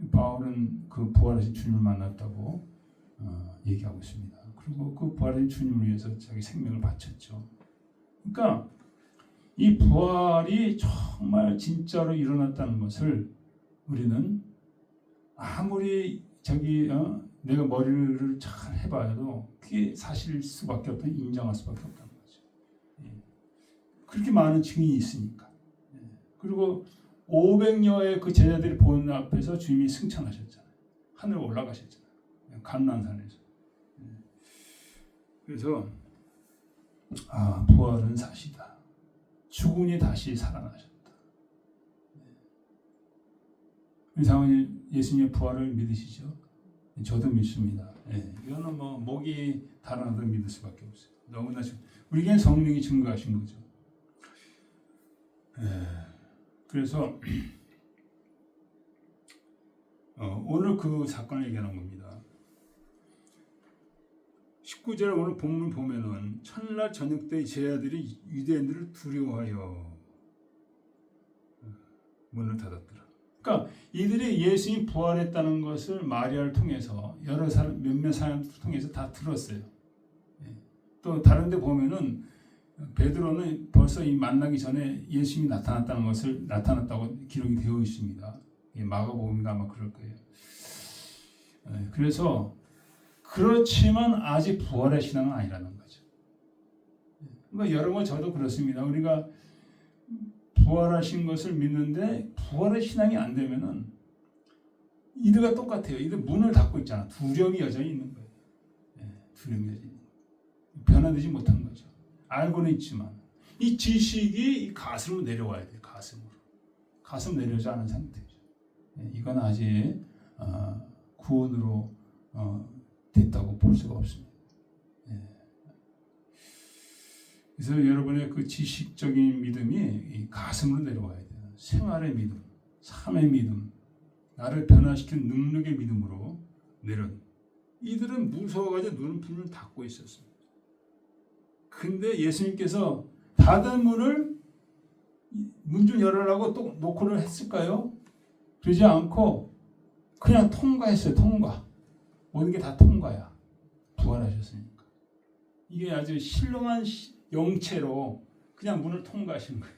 바울은 그 부활하신 주님을 만났다고 얘기하고 있습니다. 그리고 그 부활하신 주님을 위해서 자기 생명을 바쳤죠. 그러니까 이 부활이 정말 진짜로 일어났다는 것을 우리는 아무리 내가 머리를 잘 해봐도 그게 사실일 수밖에 없다, 인정할 수밖에 없다는 거죠. 그렇게 많은 증인이 있으니까. 그리고 500여의 그 제자들이 보는 앞에서 주님이 승천하셨잖아요. 하늘에 올라가셨잖아요. 감난산에서. 그래서 부활은 사실이다. 죽음이 다시 살아나셨다. 우리 사모님 예수님의 부활을 믿으시죠? 저도 믿습니다. 이거는 뭐 목이 달아나도 믿을 수밖에 없어요. 너무나 우리에겐 성령이 증거하신 거죠. 그래서 오늘 그 사건을 얘기하는 겁니다. 19절 오늘 본문 보면은 첫날 저녁 때 제자들이 유대인들을 두려워하여 문을 닫았더라. 그러니까 이들이 예수님 부활했다는 것을 마리아를 통해서 몇몇 사람들 통해서 다 들었어요. 또 다른 데 보면은 베드로는 벌써 이 만나기 전에 예수님이 나타났다고 기록이 되어 있습니다. 마가복음인가 아마 그럴 거예요. 그래서 그렇지만 아직 부활의 신앙은 아니라는 거죠. 그러니까 여러분 저도 그렇습니다. 우리가 부활하신 것을 믿는데 부활의 신앙이 안 되면은 이들과 똑같아요. 이들 문을 닫고 있잖아. 두려움이 여전히 있는 거예요. 두려움이 여전히 있는 거예요. 변화되지 못한 거죠. 알고는 있지만 이 지식이 이 가슴으로 내려와야 돼요. 가슴 내려오지 않은 상태죠. 이건 아직 구원으로 됐다고 볼 수가 없습니다. 그래서 여러분의 그 지식적인 믿음이 이 가슴으로 내려와야 돼요. 생활의 믿음, 삶의 믿음, 나를 변화시키는 능력의 믿음으로 내려. 이들은 무서워가지고 눈을 닫고 있었습니다. 근데 예수님께서 닫은 문을 문 좀 열으라고 또 노크를 했을까요? 그러지 않고 그냥 통과했어요. 통과. 모든 게 다 통과야. 부활하셨으니까. 이게 아주 신령한 영체로 그냥 문을 통과하신 거예요.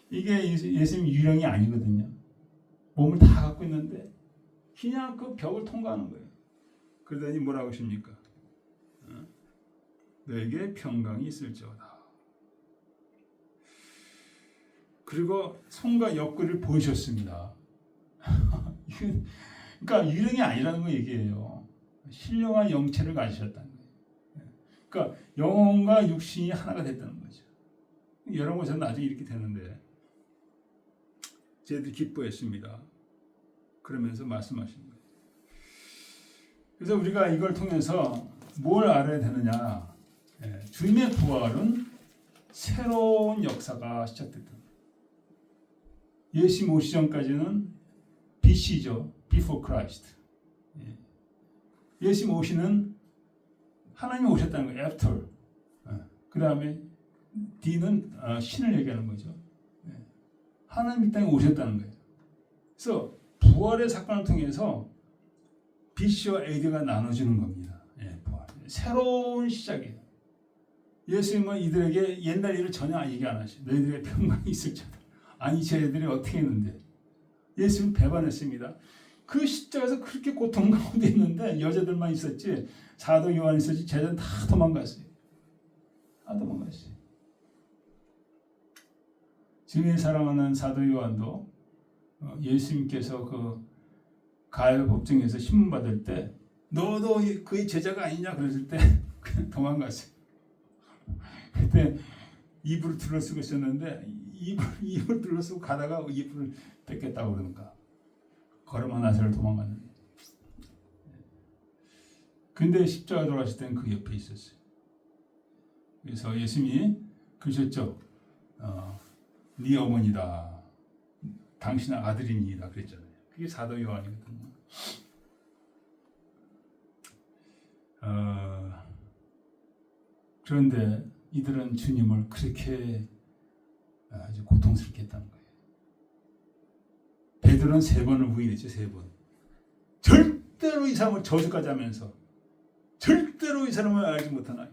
이게 예수님 유령이 아니거든요. 몸을 다 갖고 있는데 그냥 그 벽을 통과하는 거예요. 그러더니 뭐라고 하십니까? 너에게 평강이 있을지어다. 그리고 손과 옆구리를 보이셨습니다. 그러니까 유령이 아니라는 거 얘기해요. 신령한 영체를 가지셨다는 거예요. 그러니까 영혼과 육신이 하나가 됐다는 거죠. 여러분 저는 나중에 이렇게 되는데 저희들이 기뻐했습니다. 그러면서 말씀하신 거예요. 그래서 우리가 이걸 통해서 뭘 알아야 되느냐? 주님의 부활은 새로운 역사가 시작됐다. 예수님 오시 전까지는 BC죠. Before Christ. 예수님 오시는 하나님이 오셨다는 거예요. After. 그 다음에 D는 신을 얘기하는 거죠. 하나님 이 땅에 오셨다는 거예요. 그래서 부활의 사건을 통해서 BC와 AD가 나눠지는 겁니다. 부활. 새로운 시작이에요. 예수님은 이들에게 옛날 일을 전혀 얘기 안 하시고 너희들의 평강이 있을지어다. 아니 쟤들이 어떻게 했는데 예수님 배반했습니다. 그 십자가에서 그렇게 고통 가운데 있는데 여자들만 있었지 사도 요한 있었지 제자는 다 도망갔어요. 다 도망갔어요. 주님이 사랑하는 사도 요한도 예수님께서 그 가해 법정에서 신문 받을 때 너도 그의 제자가 아니냐 그랬을 때 그냥 도망갔어요. 그때 이불을 둘러쓰고 있었는데 이불 둘러쓰고 가다가 이불을 뺏겼다고 그러니까 걸음 하나를 도망갔는데 근데 십자가 돌아가실 때는 그 옆에 있었어요. 그래서 예수님이 그러셨죠. 네 어머니다. 당신의 아들이니이다 그랬잖아요. 그게 사도 요한이거든요. 그런데 이들은 주님을 그렇게 아주 고통스럽게 했다는 거예요. 베드로는 3번을 부인했죠. 3번. 절대로 이 사람을 저주까지 하면서 절대로 이 사람을 알지 못하나.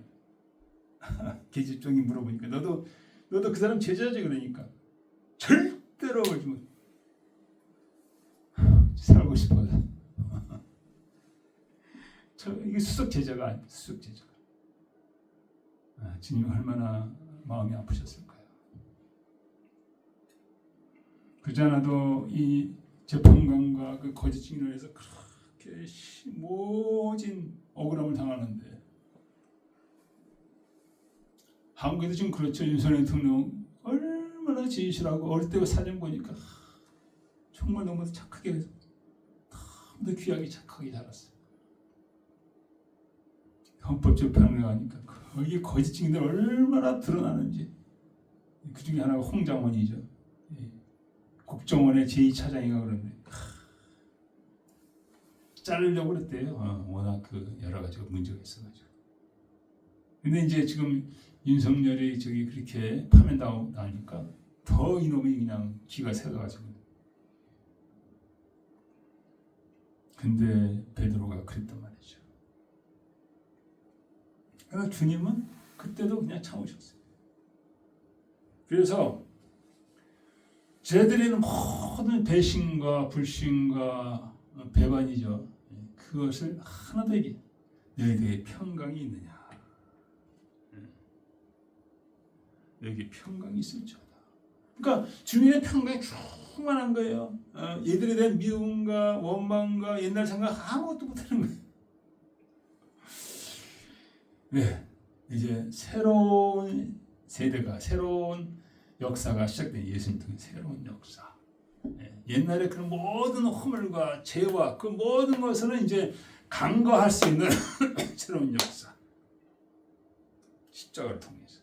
계집종이 물어보니까 너도 그 사람 제자지 그러니까 절대로 알지 못. 살고 싶어요. 이게 수석 제자가 아니에요. 수석 제자가. 주님 얼마나 마음이 아프셨을까요? 그러지 않아도 이 재판관과 그 거짓 증인을 해서 그렇게 모진 억울함을 당하는데 한국에도 지금 그렇죠. 윤석열 대통령 얼마나 진실하고 어릴 때 사진 보니까 정말 너무 착하게 너무 귀하게 착하게 자랐어요. 헌법 재판을 가니까 거기 거짓 증인들 얼마나 드러나는지. 그 중에 하나가 홍장원이죠. 국정원의 제2차장이가 그러는데 자르려고 그랬대요. 워낙 그 여러 가지가 문제가 있어가지고. 근데 이제 지금 윤석열이 저기 그렇게 파면당하고 나니까 더 이놈이 그냥 기가 새가지고. 근데 베드로가 그랬단 말이죠. 그러니까 주님은 그때도 그냥 참으셨어요. 그래서 쟤들이는 모든 배신과 불신과 배반이죠. 그것을 하나도 얘기. 너희들의 평강이 있느냐. 여기 평강이 있을지어다. 그러니까 주님의 평강이 충만한 거예요. 얘들에 대한 미움과 원망과 옛날 생각 아무것도 못하는 거예요. 네, 이제 새로운 세대가, 새로운 역사가 시작된 예수님 통해 새로운 역사. 옛날에 그 모든 허물과 죄와 그 모든 것을 이제 간과할 수 있는 새로운 역사. 십자가를 통해서.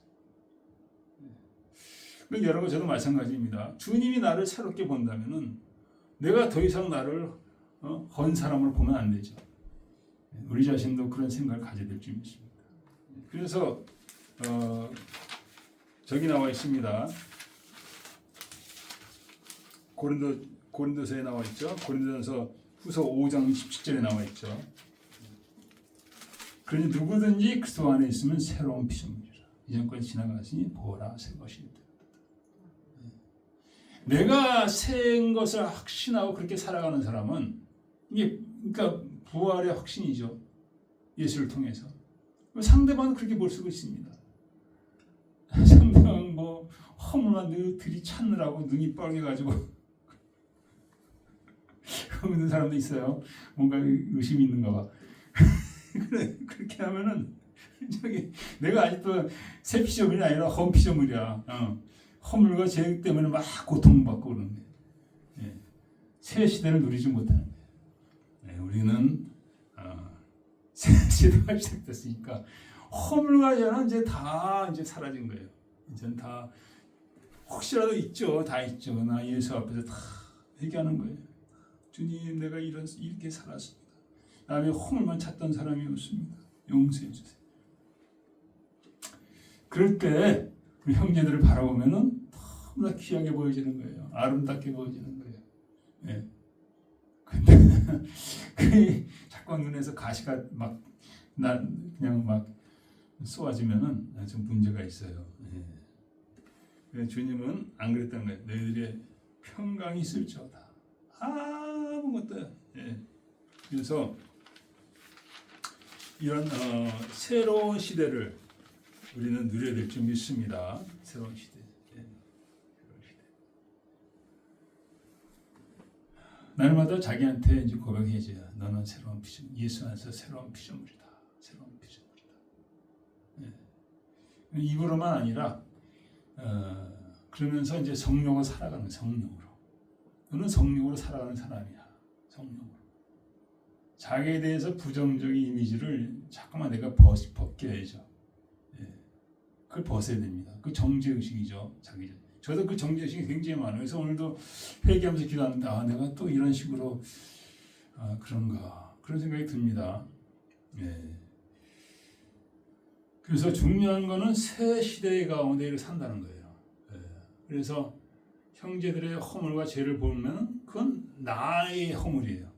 여러분 저도 마찬가지입니다. 주님이 나를 새롭게 본다면은 내가 더 이상 나를 헌 사람으로 보면 안 되죠. 우리 자신도 그런 생각을 가져야 될 줄 믿습니다. 그래서 저기 나와 있습니다. 고린도서에 나와 있죠. 고린도전서 후서 5장 17절에 나와 있죠. 그러니 누구든지 그리스도 안에 있으면 새로운 피조물이라. 이전 것이 지나갔으니 보라 새 것이 있다. 내가 새 것을 확신하고 그렇게 살아가는 사람은 이게 그러니까 부활의 확신이죠. 예수를 통해서. 상대방은 그렇게 볼 수가 있습니다. 상대방 뭐 허물만 늘 들이찾느라고 눈이 빨개가지고 그런 사람도 있어요. 뭔가 의심이 있는가 봐. 그렇게 하면은 저기 내가 아직도 새 피조물이 아니라 헌 피조물이야. 허물과 죄 때문에 막 고통받고 그러는 거예요. 예. 새 시대를 누리지 못하는 거예요. 예. 우리는 새 시대가 시작됐으니까 허물과 죄는 이제 다 이제 사라진 거예요. 이제는 다 혹시라도 있죠. 다 있죠. 나 예수 앞에서 다 회개하는 거예요. 주님, 내가 이렇게 살았습니다. 남의 허물만 찾던 사람이었습니다. 용서해 주세요. 그럴 때 우리 형제들을 바라보면은 너무나 귀하게 보여지는 거예요. 아름답게 보여지는 거예요. 예. 근데 그 자꾸 눈에서 가시가 그냥 막 쏘아지면은 좀 문제가 있어요. 예. 주님은 안 그랬다는 거예요. 너희들의 평강이 있을지어다. 아무것도. 예. 그래서 이런 새로운 시대를 우리는 누려야 될 줄 믿습니다. 새로운 시대. 예. 새로운 시대. 날마다 자기한테 이제 고백해줘요. 너는 새로운 피조물, 예수 안에서 새로운 피조물이다. 새로운 피조물이다. 예. 입으로만 아니라 그러면서 이제 성령으로 살아가는 성령으로. 너는 성령으로 살아가는 사람이야. 성령으로. 자기에 대해서 부정적인 이미지를 자꾸만 내가 벗겨야죠. 그걸 벗어야 됩니다. 그 정죄의식이죠. 자기. 저도 그 정죄의식이 굉장히 많아요. 그래서 오늘도 회개하면서 기도하는데 내가 또 이런 식으로 그런가 그런 생각이 듭니다. 예. 그래서 중요한 거는 새 시대의 가운데 산다는 거예요. 예. 그래서 형제들의 허물과 죄를 보면 그건 나의 허물이에요.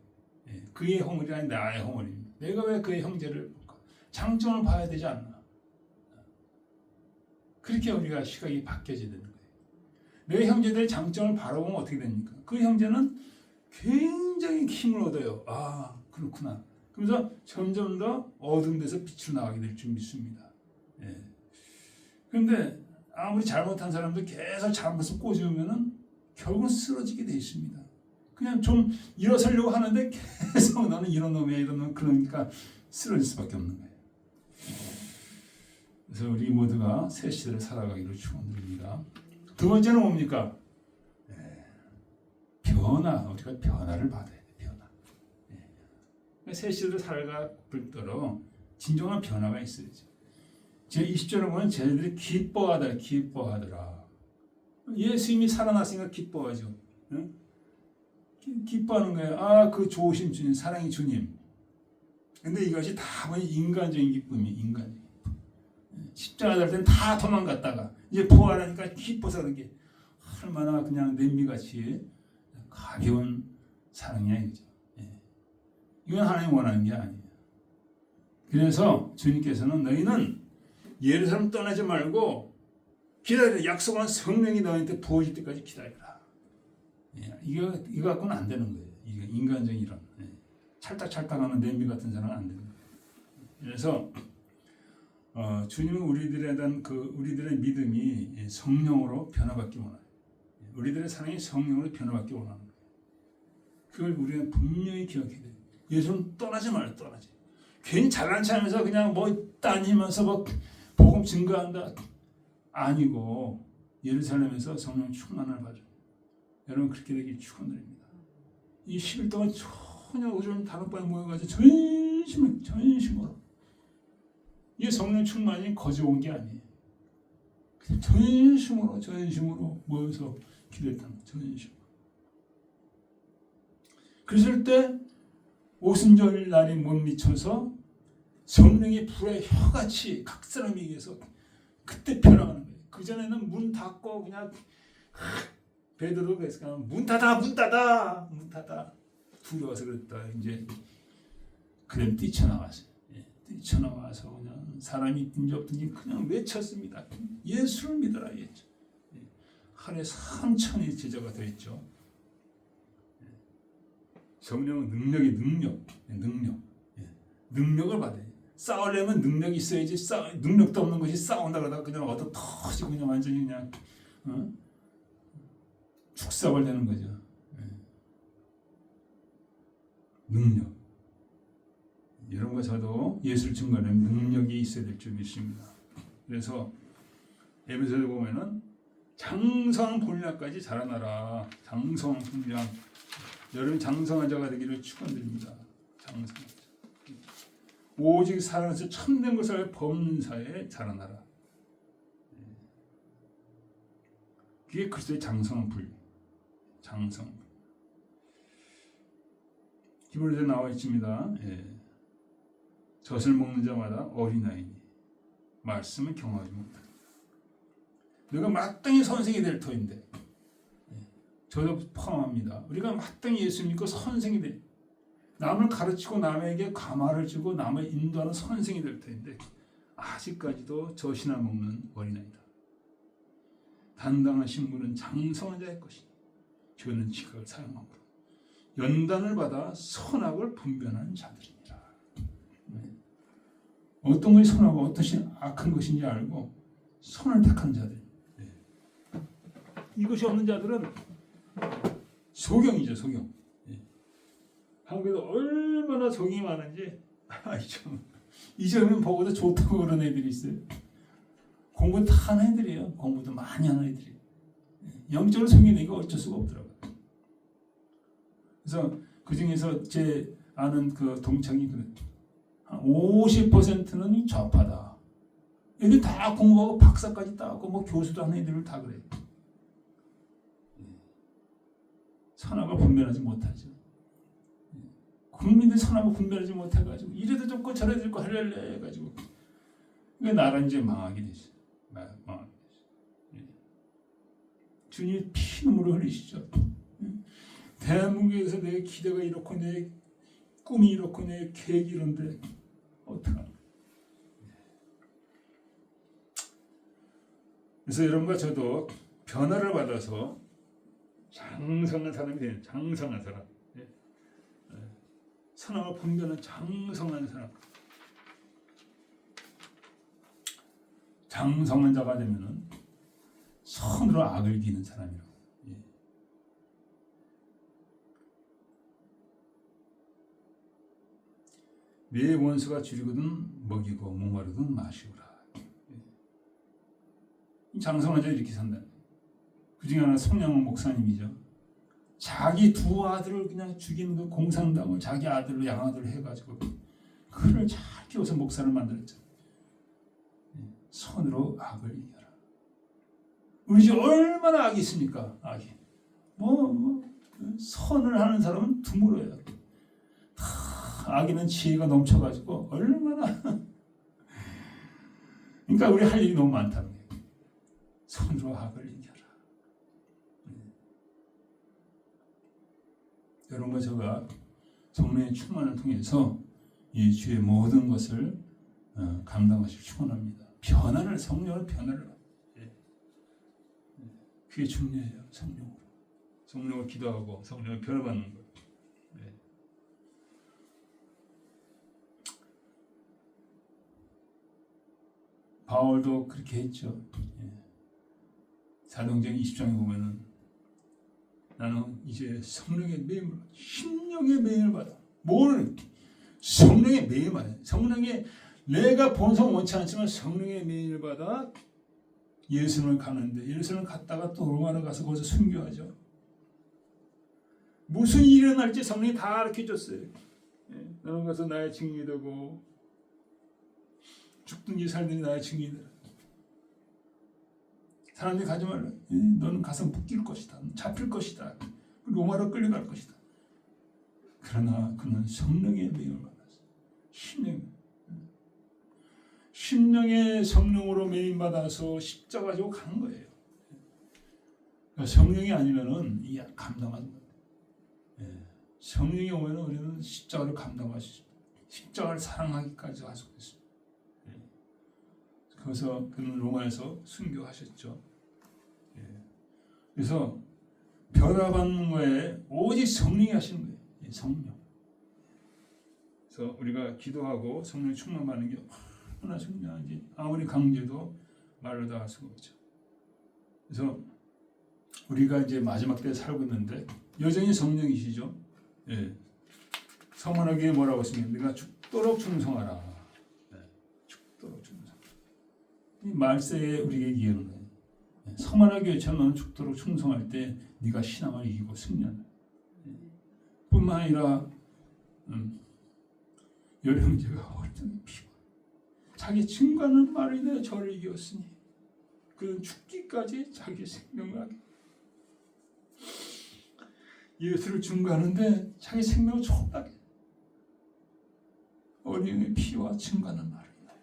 예. 그의 허물이 아닌 나의 허물입니다. 내가 왜 그의 형제를 볼까? 장점을 봐야 되지 않나? 그렇게 우리가 시각이 바뀌어져야 되는 거예요. 내 형제들의 장점을 바라보면 어떻게 됩니까? 그 형제는 굉장히 힘을 얻어요. 그렇구나. 그러면서 점점 더 어두운 데서 빛으로 나가게 될 줄 믿습니다. 예. 그런데 아무리 잘못한 사람도 계속 잘못을 꼬집으면은 결국은 쓰러지게 돼 있습니다. 그냥 좀 일어서려고 하는데 계속 너는 이런 놈이야, 이런 놈, 그러니까 쓰러질 수밖에 없는 거예요. 그래서 우리 모두가 새 시대를 살아가기를 축원드립니다. 두 번째는 뭡니까? 변화. 우리가 변화를 받아야 돼. 변화. 새 시대를 살아갈 때로 진정한 변화가 있어야죠. 제 20절에 보면 쟤들이 기뻐하더라. 예수님이 살아났으니까 기뻐하죠. 기뻐하는 거예요. 그 좋으신 주님, 사랑의 주님. 근데 이것이 다 인간적인 기쁨이 인간적인. 십자가 달 때는 다 도망갔다가 이제 부활하니까 기뻐서 그런 게 얼마나 그냥 냄비같이 가벼운 사랑이야 이거죠. 이건 하나님 원하는 게 아니에요. 그래서 주님께서는 너희는 예루살렘 떠나지 말고 기다려. 약속한 성령이 너희한테 부어질 때까지 기다려라. 이거 갖고는 안 되는 거예요. 이게 인간적인 이런 찰딱찰딱하는 냄비 같은 사람은 안 되는 거예요. 그래서 주님은 우리들에 대한 우리들의 믿음이 성령으로 변화받기 원해요. 우리들의 사랑이 성령으로 변화받기 원하는 거예요. 그걸 우리는 분명히 기억해야 돼요. 예수는 떠나지 말아요. 떠나지. 괜히 잘난 척하면서 그냥 뭐 다니면서 뭐 복음 증거한다. 아니고 예루살렘에서 성령 충만을 받아요. 여러분 그렇게 되길 축원드립니다. 이 10일 동안 전혀 우리는 다른방에 모여가지고 전심으로 이게 성령 충만이 거저 온 게 아니에요. 그냥 전심으로 모여서 기도했다는 거예요. 전심으로. 그랬을 때 오순절 날이 못 미쳐서 성령의 불에 혀같이 각 사람에 의해서 그때 변화하는 거예요. 그전에는 문 닫고 그냥 베드로가 그랬으니까 문 닫아 두려워서 그랬다. 이제 그냥 뛰쳐나왔어요. 뛰쳐나와서 그냥 사람이 있든지 없든지 그냥 외쳤습니다. 예수를 믿어라. 하루에 3,000이 제자가 되었죠. 성령은 능력을 받아요. 싸우려면 능력이 있어야지. 능력도 없는 것이 싸운다 그러다가 그냥 얻어 터지고 그냥 완전히 그냥 축사발 되는 거죠. 능력. 여러분과 저도 예수를 증거하는 능력이 있어야 될 줄 믿습니다. 그래서 에베소서에 보면은 장성한 본략까지 자라나라. 장성한 본략. 여러분 장성한 자가 되기를 축원드립니다. 장성한 자. 오직 사랑에서 참된 것을 범사에 자라나라. 그게 그리스도의 장성한 분량. 장성. 히브리서에 나와 있습니다. 젖을 먹는 자마다 어린아이니 말씀을 경험하지 못한다. 내가 마땅히 선생이 될 터인데 저도 포함합니다. 우리가 마땅히 예수 믿고 선생이 될 남을 가르치고 남에게 가마를 주고 남을 인도하는 선생이 될 터인데 아직까지도 젖이나 먹는 어린아이다. 단단한 신분은 장성한 자의 것이니 저는 지각을 사용하고 연단을 받아 선악을 분별하는 자들이니라. 어떤 것이 선하고 어떤 것이 악한 것인지 알고 선을 택한 자들. 이것이 없는 자들은 소경이죠. 소경. 한국에도 얼마나 소경이 많은지 이 점은 보고도 좋다고 그런 애들이 있어요. 공부 다 하는 애들이에요. 공부도 많이 하는 애들이. 영적으로 소경이니까 어쩔 수가 없더라고요. 그래서 그 중에서 제 아는 그 동창이 그래. 한 50%는 좌파다. 애들 다 공부하고 박사까지 따고 뭐 교수도 하는 애들을 다 그래요. 선악을 분별하지 못하죠. 국민들 선악을 분별하지 못해가지고 이래도 좋고 저래도 좋고 하려래 해가지고 그 나라 이제 망하게 되죠. 망하게 되죠. 주님 피눈물을 흘리시죠. 대한민국에서 내 기대가 이렇고 내 꿈이 이렇고 내 계획이 이런데 어떡하나. 그래서 여러분과 저도 변화를 받아서 장성한 사람이 되는 장성한 사람. 선악을 분별하는 장성한 사람. 장성한 자가 되면은 선으로 악을 이기는 사람이라고. 내 원수가 줄이거든 먹이고 목마르든 마시오라. 장성한 자 이렇게 산다. 그 중에 하나 송영원 목사님이죠. 자기 두 아들을 그냥 죽이는 그 공산당을 자기 아들로 양아들로 해가지고 그를 잘 키워서 목사를 만들었죠. 선으로 악을 이겨라. 우리 집 얼마나 악이 있습니까? 악이. 선을 하는 사람은 드물어요. 악에는 지혜가 넘쳐가지고 얼마나 그러니까 우리 할 일이 너무 많다는 거예요. 선으로 악을 이겨라. 여러분과 저가 성령의 충만을 통해서 이 주의 모든 것을 감당하실 축원합니다. 변화를 성령으로 변화를 그게 중요해요. 성령으로 기도하고 성령을 변화받는 것. 바울도 그렇게 했죠. 예. 사도행전 20장에 보면은 나는 이제 성령의 매임을, 심령의 매임을 받아. 뭘? 성령의 매임을 받아. 성령의, 내가 본성 원치 않지만 성령의 매임을 받아 예루살렘을 가는데, 예루살렘 갔다가 또 로마로 가서 거기서 순교하죠. 무슨 일이 일어날지 성령이 다 가르쳐줬어요. 예. 너는 가서 나의 증인이 되고 죽든지 살든지 나의 증인이 되라. 사람들이 가지 말라. 너는 가서 묶일 것이다. 잡힐 것이다. 로마로 끌려갈 것이다. 그러나 그는 성령의 매임을 받았어. 심령의 성령으로 매임 받아서 십자가 지고 가는 거예요. 그러니까 성령이 아니면은 이 감당하는 거예요. 성령이 오면은 우리는 십자가를 감당할 수 있습니다. 십자가를 사랑하기까지 할 수 있습니다. 그래서 그는 로마에서 순교하셨죠. 그래서 변화받는 거에 오직 성령이 하시는 거예요. 성령. 그래서 우리가 기도하고 성령 충만받는 게 얼마나 중요한지 아무리 강조해도 말로 다 할 수가 없죠. 그래서 우리가 이제 마지막 때에 살고 있는데 여전히 성령이시죠. 서문하기에 뭐라고 했습니까? 네가 죽도록 충성하라. 죽도록 충성. 이 말세에 우리에게 얘기하는 거예요. 서문하기에처럼 너는 죽도록 충성할 때 네가 신앙을 이기고 승리한다. 뿐만 아니라 열형제가 얼마나 피고 자기 증거하는 말로 인해 저를 이겼으니 그는 죽기까지 자기 생명을 예수를 증거하는데 자기 생명을 촉박해. 어린이의 피와 증거하는 말을 인하여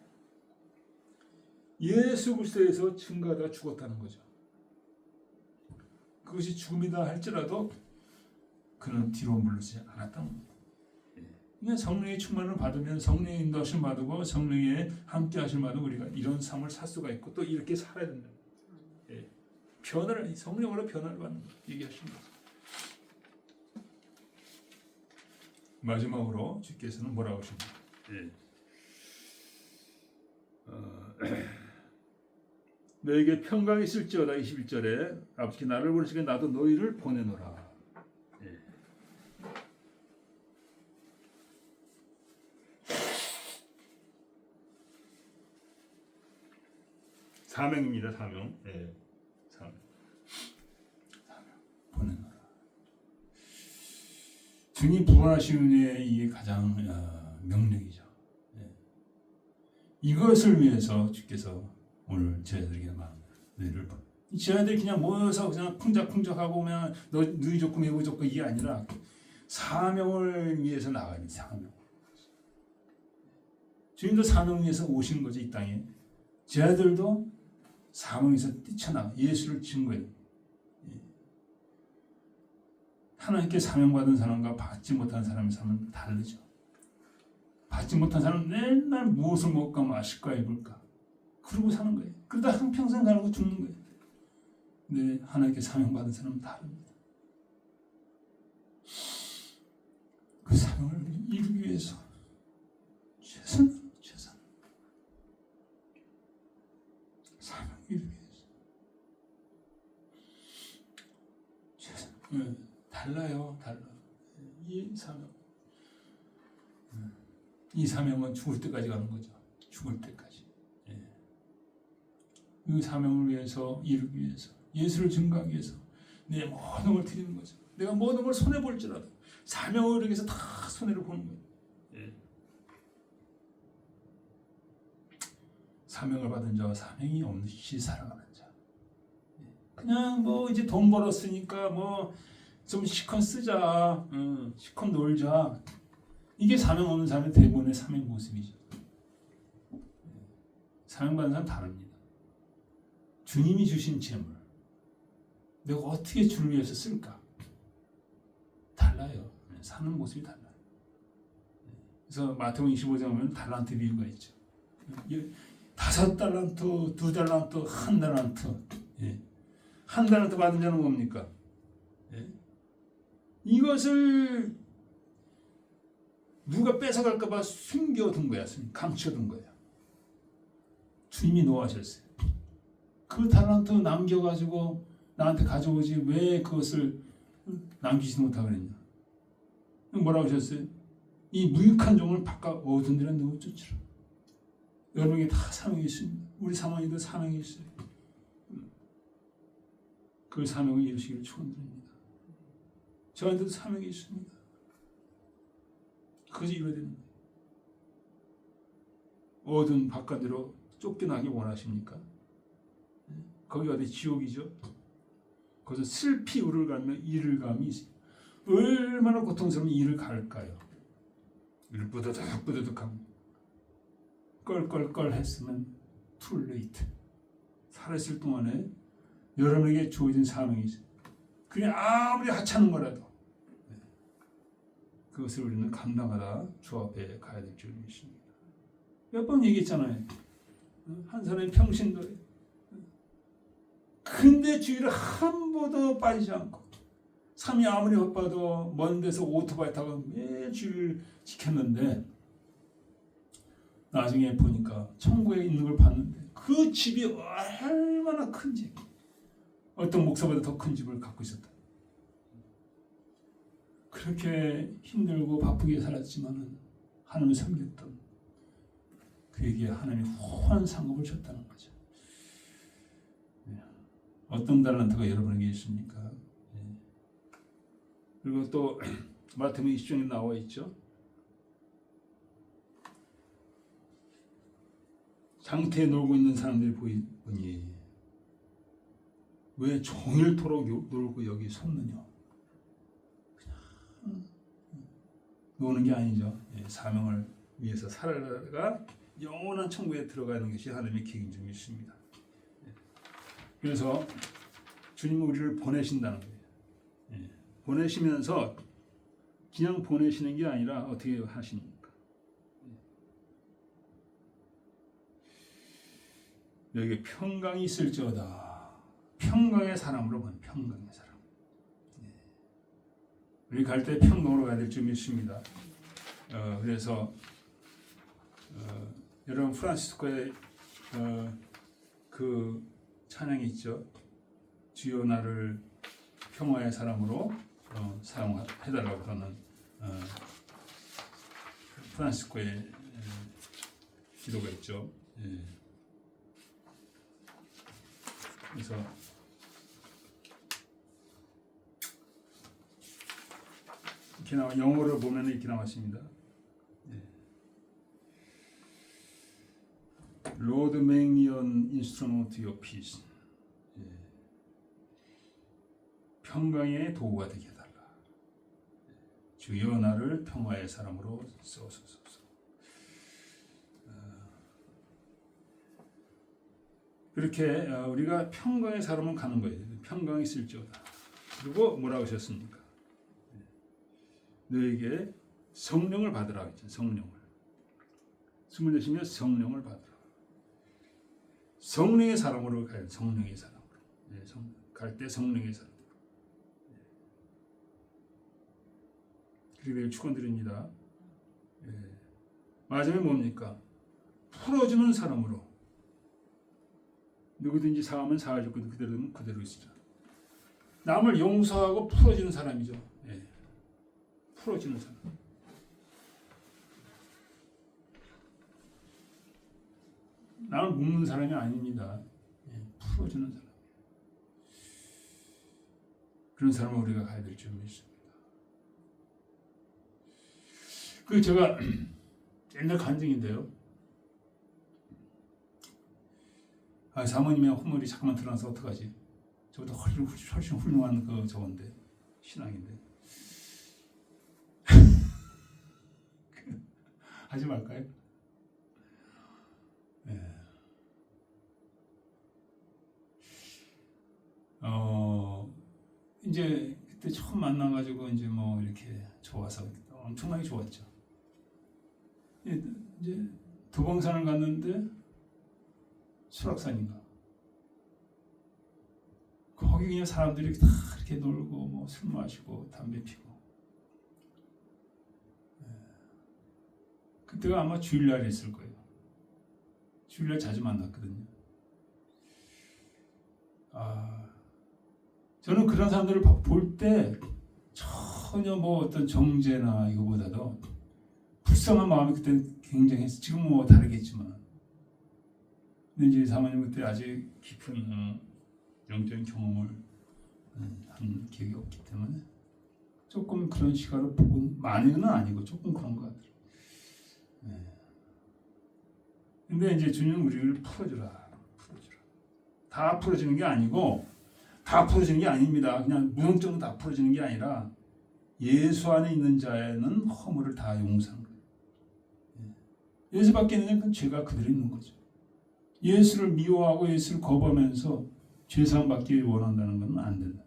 예수 그리스도에서 증거하다가 죽었다는 거죠. 그것이 죽음이다 할지라도 그는 뒤로 물러지지 않았다는 겁니다. 그러니까 성령의 충만을 받으면 성령의 인도하심을 받고 성령의 함께 하심을 받으면 우리가 이런 삶을 살 수가 있고 또 이렇게 살아야 된다. 변화를, 성령으로 변화를 받는 거 얘기하시는 거죠. 마지막으로 주께서는 뭐라고 하십니까? 너에게 평강이 있을지어다. 21절에 아버지께 나를 보내시기에 나도 너희를 보내노라. 사명입니다. 사명. 사명. 보내노라. 주님 부활하신 은혜의 이게 가장 명령이죠. 이것을 위해서 주께서 오늘 저희들에게 너희를 저희들이 그냥 모여서 그냥 쿵작쿵작하고 그냥 너희 좋고 매우 좋고 이게 아니라 사명을 위해서 나가야 돼. 사명. 주님도 사명 위해서 오신 거죠. 이 땅에. 저희들도 사명에서 뛰쳐나가 예수를 증거해요. 하나님께 사명받은 사람과 받지 못한 사람의 삶은 다르죠. 받지 못한 사람은 맨날 무엇을 먹을까 마실까 입을까 그러고 사는 거예요. 그러다 한평생 살고 죽는 거예요. 근데 하나님께 사명받은 사람은 다릅니다. 그 사명을 이루기 위해서 최선을 사명을 이루기 위해서 최선. 달라요. 이 사명은 죽을 때까지 가는 거죠. 죽을 때까지. 이 사명을 위해서 이루기 위해서 예수를 증거하기 위해서 내 모든 걸 드리는 거죠. 내가 모든 걸 손해 볼지라도 사명을 이루기 위해서 다 손해를 보는 거예요. 사명을 받은 자와 사명이 없이 살아가는 자. 그냥 뭐 이제 돈 벌었으니까 뭐 좀 시컨 쓰자, 시컨 놀자. 이게 사명 없는 사람의 대부분의 사명 모습이죠. 사명 받는 사람 다릅니다. 주님이 주신 재물, 내가 어떻게 주를 위해서 쓸까? 달라요. 사는 모습이 달라요. 그래서 마태복음 25장 보면 달란트 비유가 있죠. 5달란트, 2달란트, 1달란트. 1달란트 받은 자는 뭡니까? 이것을 누가 뺏어갈까봐 숨겨둔 거야. 감춰둔 거야. 주님이 노하셨어요. 그 달란트 남겨가지고 나한테 가져오지 왜 그것을 남기지 못하고 그랬냐. 뭐라고 하셨어요? 이 무익한 종을 바깥 어두운 데로 내어쫓으라. 여러분에게 다 사명이 있습니다. 우리 사모님도 사명이 있어요. 그 사명을 이루시기를 축원드립니다. 저한테도 사명이 있습니다. 그것이 이루어야 되는 거예요. 어두운 바깥으로 쫓겨나기 원하십니까? 거기 어디 지옥이죠? 거기서 슬피 우를 가며 이를 감이 있어요. 얼마나 고통스러운 이를 갈까요? 이를 뿌드득뿌드득하고 껄껄껄 했으면 too late. 살았을 동안에 여러분에게 주어진 사명이 있어요. 그냥 아무리 하찮은 거라도 그것을 우리는 감당하다 주 앞에 가야 될 줄 믿습니다. 몇 번 얘기했잖아요. 한 사람의 평신도에 근데 주의를 한 번도 빠지지 않고 삶이 아무리 바빠도 먼 데서 오토바이 타고 매일 주의를 지켰는데 나중에 보니까 천국에 있는 걸 봤는데 그 집이 얼마나 큰지 어떤 목사보다 더 큰 집을 갖고 있었다. 그렇게 힘들고 바쁘게 살았지만 하나님을 섬겼던 그에게 하나님이 후한 상급을 줬다는 거죠. 어떤 달란트가 여러분에게 있습니까? 그리고 또 마태복음 20장에 나와 있죠. 장터에 놀고 있는 사람들이 보니 왜 종일토록 놀고 여기 섰느냐. 그냥 노는 게 아니죠. 사명을 위해서 살아가 영원한 천국에 들어가는 것이 하나님의 계획인 줄 믿습니다. 그래서 주님은 우리를 보내신다는 거예요. 보내시면서 그냥 보내시는 게 아니라 어떻게 하십니까? 여기 평강이 있을지어다. 평강의 사람으로 본 평강의 사람. 우리 갈 때 평강으로 가야 될 줄 믿습니다. 그래서 여러분 프란시스코의 그 찬양이 있죠. 주여 나를 평화의 사람으로 사용해달라고 그러는 프란시스코의 기도가 있죠. 그래서 이렇게 나와 영어로 보면 이렇게 나왔습니다. Lord, make me an instrument of your peace. 평강의 도구가 되게 해달라. 주여 나를 평화의 사람으로 써주소서. 그렇게 우리가 평강의 사람은 가는 거예요. 평강이 있을지어다. 그리고 뭐라고 하셨습니까? 너에게 성령을 받으라 했죠. 성령을. 숨을 내쉬며 성령을 받으라. 성령의 사람으로 가요. 성령의 사람으로. 갈 때 성령의 사람. 그리고 축원드립니다. 마지막에 뭡니까? 풀어주는 사람으로. 누구든지 사하면 사하줄 것도 그대로는 그대로 있으라. 남을 용서하고 풀어주는 사람이죠. 풀어주는 사람. 남을 묶는 사람이 아닙니다. 풀어주는 사람. 그런 사람을 우리가 가야 될 줄 믿습니다. 그 제가 옛날 간증인데요. 사모님의 헛물이 잠깐만 드러나서 어떡하지? 저보다 훨씬 훌륭한 그 저건데 신앙인데 하지 말까요? 이제 그때 처음 만나가지고 이제 뭐 이렇게 좋아서 엄청나게 좋았죠. 이제 도봉산을 갔는데 수락산인가. 거기 그냥 사람들이 다 이렇게 놀고 뭐 술 마시고 담배 피고. 그때가 아마 주일날이었을 거예요. 주일날 자주 만났거든요. 저는 그런 사람들을 볼 때 전혀 뭐 어떤 정죄나 이거보다도 불쌍한 마음이 그때는 굉장했어요. 지금은 뭐 다르겠지만. 근데 이제 사모님 그때 아직 깊은 영적인 경험을 한 기억이 없기 때문에 조금 그런 시각을 보고, 많이는 아니고 조금 그런 것 같아요. 근데 이제 주님은 우리를 풀어주라. 다 풀어주는 게 아니고, 다 풀어주는 게 아닙니다. 그냥 무형적으로 다 풀어주는 게 아니라 예수 안에 있는 자에는 허물을 다 용서하는 거예요. 예수 밖에 있는 자는 죄가 그대로 있는 거죠. 예수를 미워하고 예수를 거부하면서 죄사함 받기 원한다는 건 안 된다.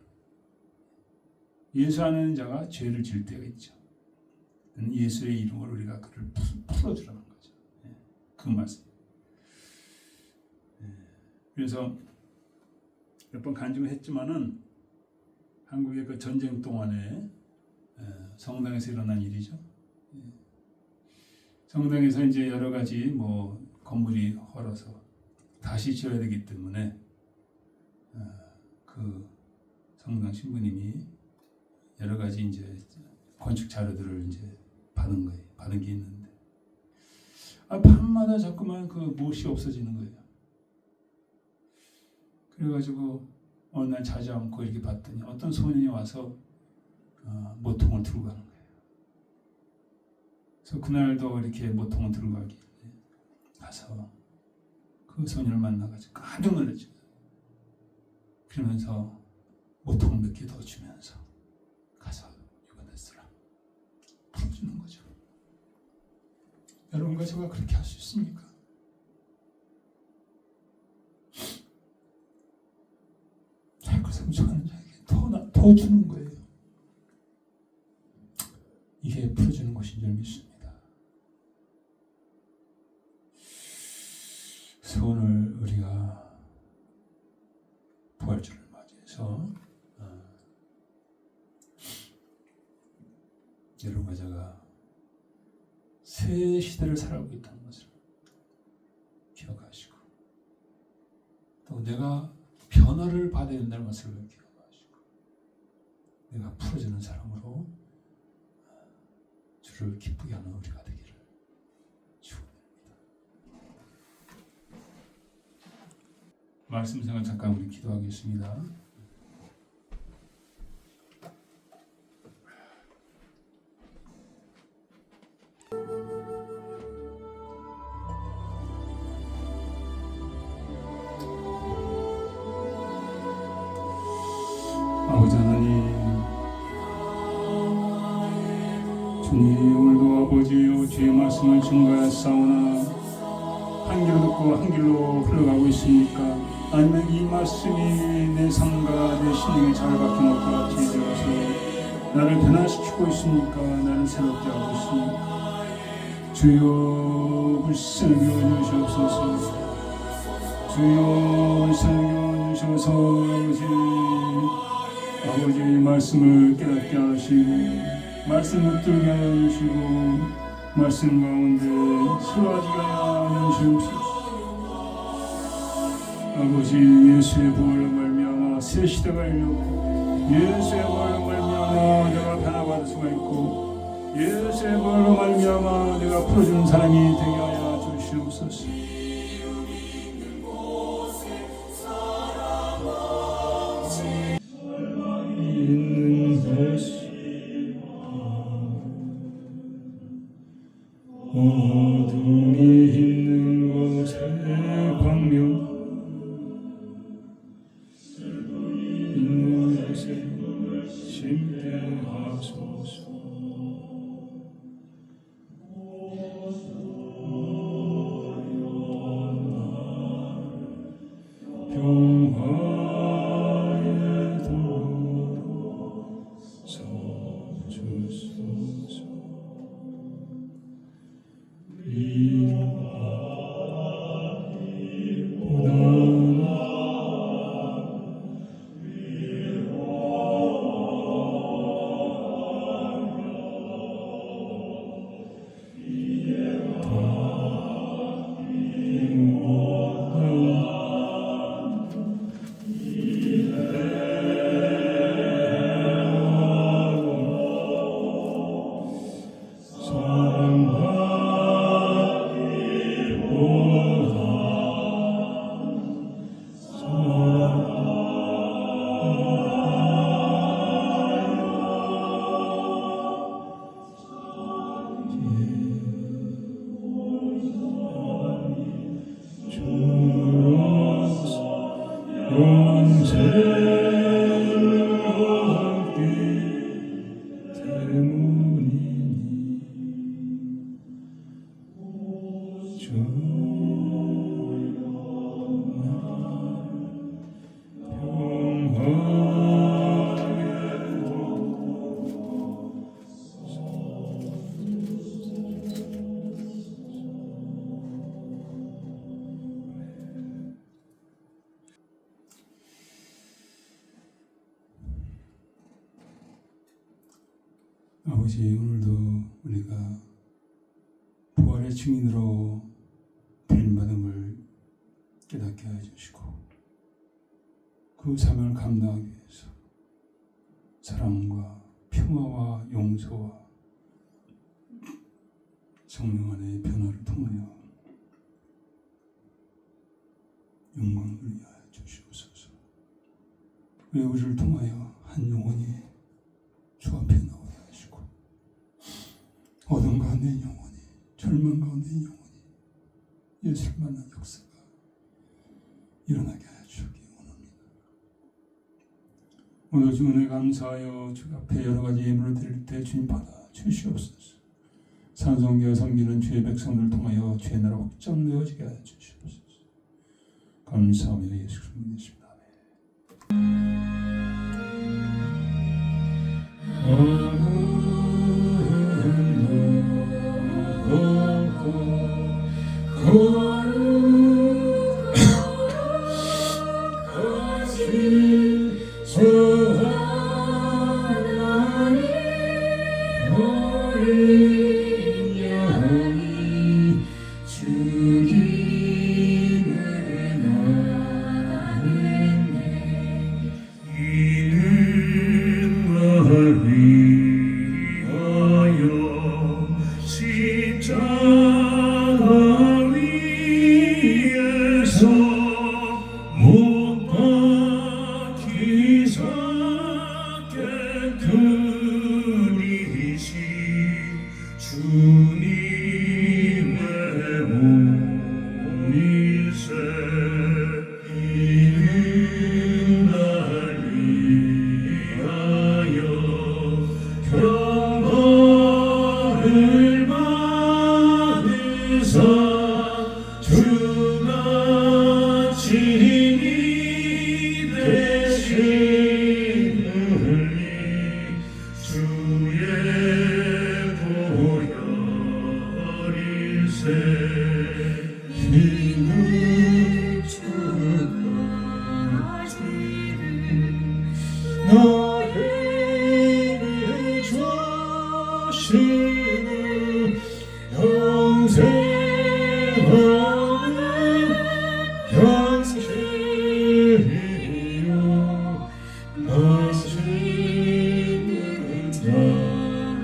예수 안에 있는 자가 죄를 질 때가 있죠. 예수의 이름으로 우리가 그를 풀어주라는 거죠. 그 말씀. 그래서 몇 번 간증을 했지만은 한국의 그 전쟁 동안에 성당에서 일어난 일이죠. 성당에서 이제 여러 가지 뭐 건물이 헐어서 다시 지어야 되기 때문에 그 성당 신부님이 여러 가지 이제 건축 자료들을 이제 받은 거예요. 받은 게 있는데 밤마다 자꾸만 그 못이 없어지는 거예요. 그래가지고 어느 날 자지 않고 이렇게 봤더니 어떤 소년이 와서 모통을 들고 가는 거예요. 그래서 그날도 이렇게 모통을 들고 가길래 가서 그 소년을 만나가지고 깜짝 놀랐죠. 그러면서 모통을 몇 개 더 주면서 가서 이거 내 쓰라 풀어주는 거죠. 여러분과 제가 그렇게 할 수 있습니까? 자꾸 상처하는 자에게 더 주는 거예요. 이게 풀어주는 것인 줄 믿습니다. 그래서 오늘 우리가 부활주를 맞이해서 여러분과 제가 새 시대를 살아가고 있다는 것을 기억하시고 또 내가 변화를 받아야 된다는 것을 기억하시고 내가 풀어주는 사람으로 주를 기쁘게 하는 우리가 되기를 축원합니다. 말씀 생각 잠깐 우리 기도하겠습니다. 아버지 하나님, 주님 오늘도 아버지여 주의 말씀을 증거하였사오나 한 길로 듣고 한 길로 흘러가고 있습니까? 아니면 이 말씀이 내 삶과 내 심령에 잘 박힌 것과 같이 되어서 나를 변화시키고 있습니까? 나를 새롭게 하고 있습니까? 주여 불쌍히 여주시옵소서. 주여 불쌍히 여주셔서 아버지 말씀을 깨닫게 하시고 말씀 붙들게 하시고 말씀 가운데 쓰러지게 하시옵소서. 아버지 예수의 부활로 말미암아 새 시대가 열렸고 예수의 부활로 말미암아 내가 변화받을 수가 있고 예수의 부활로 말미암아 내가 풀어주는 사람이 되게 하여 주시옵소서. 어둠이 있는 곳에 광명 있는 곳에 심게 하소서. 평화의 도로 서주소서. 얻기 때문이니 아버지, 오늘도 우리가 부활의 증인으로 부름받음을 깨닫게 해주시고 그 사명을 감당하기 위해서 사랑과 평화와 용서와 성령 안의 변화를 통하여 영광을 위하여 주시옵소서. 왜 우리를 통하여 한 영혼이 주 앞에 나오게 하시고 어둠 가운데 있는 영혼이, 절망 가운데 있는 영혼이 예수를 만난 역사가 일어나게 하여 주기 원합니다. 오늘 주 은혜 감사하여 주 앞에 여러 가지 예물을 드릴 때 주님 받아 주시옵소서. 산성교회 섬기는 주의 백성들을 통하여 주의 나라 확장되어지게 하여 주시옵소서. 감사하며 예수 그리스도의 이름으로 나에게 주시는 영생하는 양식이요 맛있는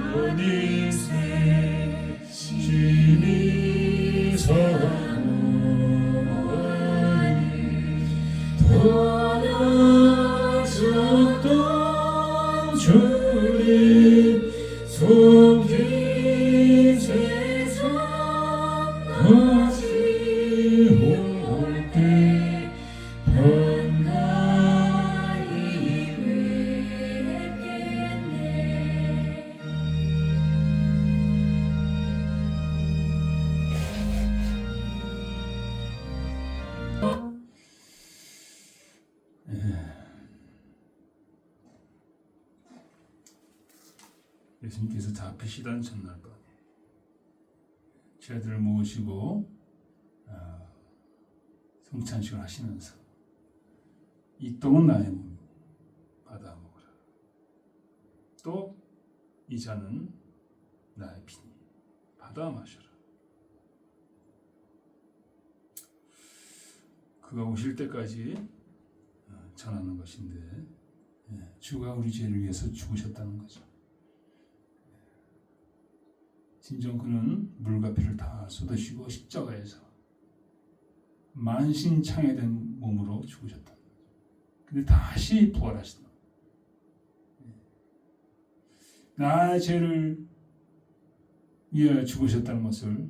자니세 심히 사랑하니 떠나셨던 주님 속히 세상 다시 올 때 반가이 뵙겠네. 예수님께서 잡히시던 전날 밤에 제자들을 모으시고 성찬식을 하시면서 이 떡은 나의 몸 받아 먹으라. 또 이 잔은 나의 피니 받아 마셔라. 그가 오실 때까지 전하는 것인데 주가 우리 죄를 위해서 죽으셨다는 거죠. 진정 그는 물과 피를 다 쏟으시고 십자가에서 만신창회된 몸으로 죽으셨다. 근데 다시 부활하신다. 나의 죄를 위하여 죽으셨다는 것을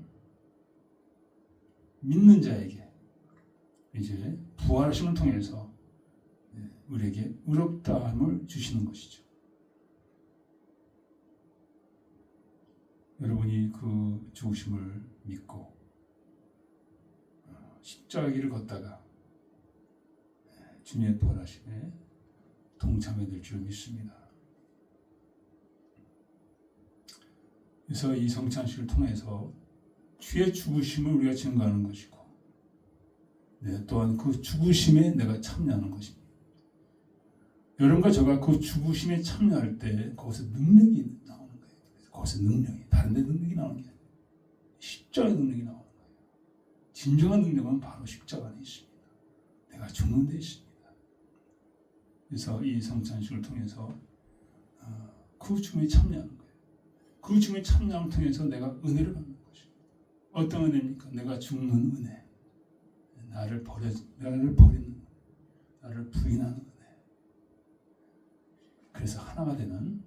믿는 자에게 이제 부활하심을 통해서 우리에게 의롭다함을 주시는 것이죠. 여러분이 그 죽으심을 믿고 십자가의 길을 걷다가 주님의 부활하심에 동참이 될 줄 믿습니다. 그래서 이 성찬식을 통해서 주의 죽으심을 우리가 증거하는 것이고, 또한 그 죽으심에 내가 참여하는 것입니다. 여러분과 저가 그 죽으심에 참여할 때 거기서 능력이 나오는 거예요. 거기서 능력이, 다른 데 능력이 나오는 게 아니에요. 십자가의 능력이 나오는 거예요. 진정한 능력은 바로 십자가 안에 있습니다. 내가 죽는 데 있습니다. 그래서 이 성찬식을 통해서 그 죽음에 참여하는 거예요. 그 죽음에 참여함을 통해서 내가 은혜를 받는 것입니다. 어떤 은혜입니까? 내가 죽는 은혜, 나를 버리는, 나를 부인하는 은혜. 그래서 하나가 되는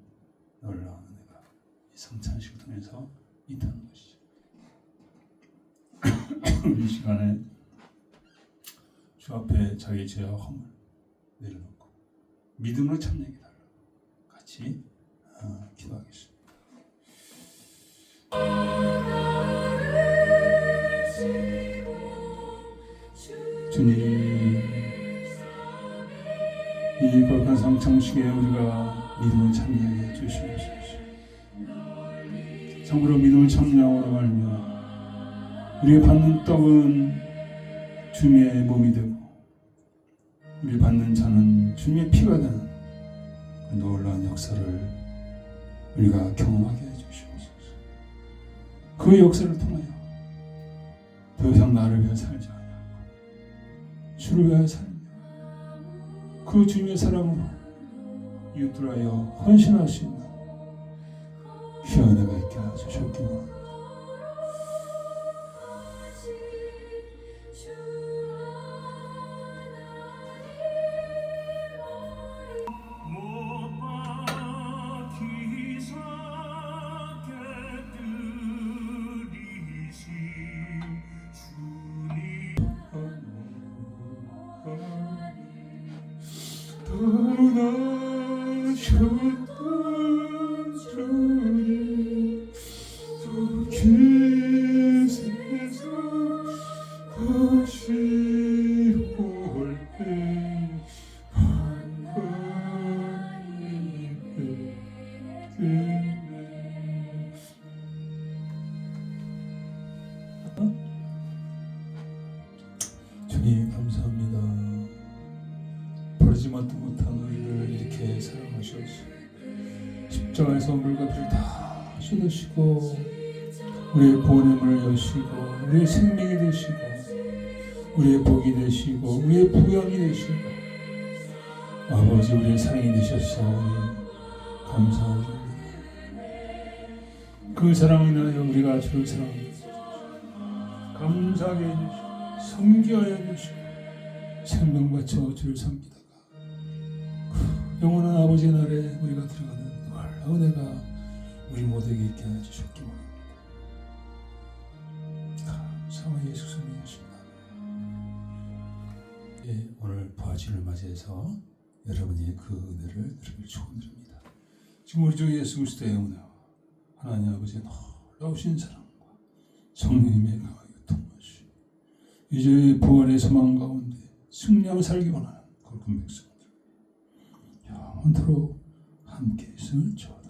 놀라운 은혜가 이 성찬식을 통해서 있다는 것이죠. 이 시간에 주 앞에 자기 죄와 허물 내려놓고 믿음으로 참여하게 달라고 같이 기도하겠습니다. 주님, 이 거룩한 성찬식에 우리가 믿음을 참여하게 해주시옵소서. 참으로 믿음을 참여함으로 말미암아 우리가 받는 떡은 주님의 몸이 되고 우리 받는 잔은 주님의 피가 되는 그 놀라운 역사를 우리가 경험하게 해주시옵소서. 그 역사를 통하여 더 이상 나를 위해 살지 않고 주를 위하여 살며 그 주님의 사랑으로 이웃들 하여 헌신할 수 있는 귀한 은혜가 있게 하시옵기 원합니다. 떠나셨던 주님 또 계세서 다시 올 때 하나님의 은혜. 주님 감사합니다. 버리지 못한 우리를 이렇게 사랑하셔서 십자가에서 물과 피를 다 쏟으시고 우리의 보냄을 여시고 우리의 생명이 되시고 우리의 복이 되시고 우리의 부양이 되시고 아버지 우리의 사랑이 되셨사오니 감사합니다. 그 사랑을 인하여 우리가 주를 사랑합니다. 감사하게 해주시고 섬기하여 해주시고 생명 바쳐 주를 섬기다가 영원한 아버지의 날에 우리가 들어가는 놀라운 은혜가 우리 모두에게 있게 해주셨기 바랍니다. 감사와 예수 성령이십니다. 오늘 부활주일을 맞이해서 여러분이 그 은혜를 누리길 축원드립니다. 지금 우리 주 예수 그리스도의 은혜와 하나님 아버지의 놀라우신 사랑과 성령님의 강하게 통하시 이제 부활의 소망 가운데 승리하며 살기 원하는 거룩한 백성들 영원토록 함께 있음을 축원합니다.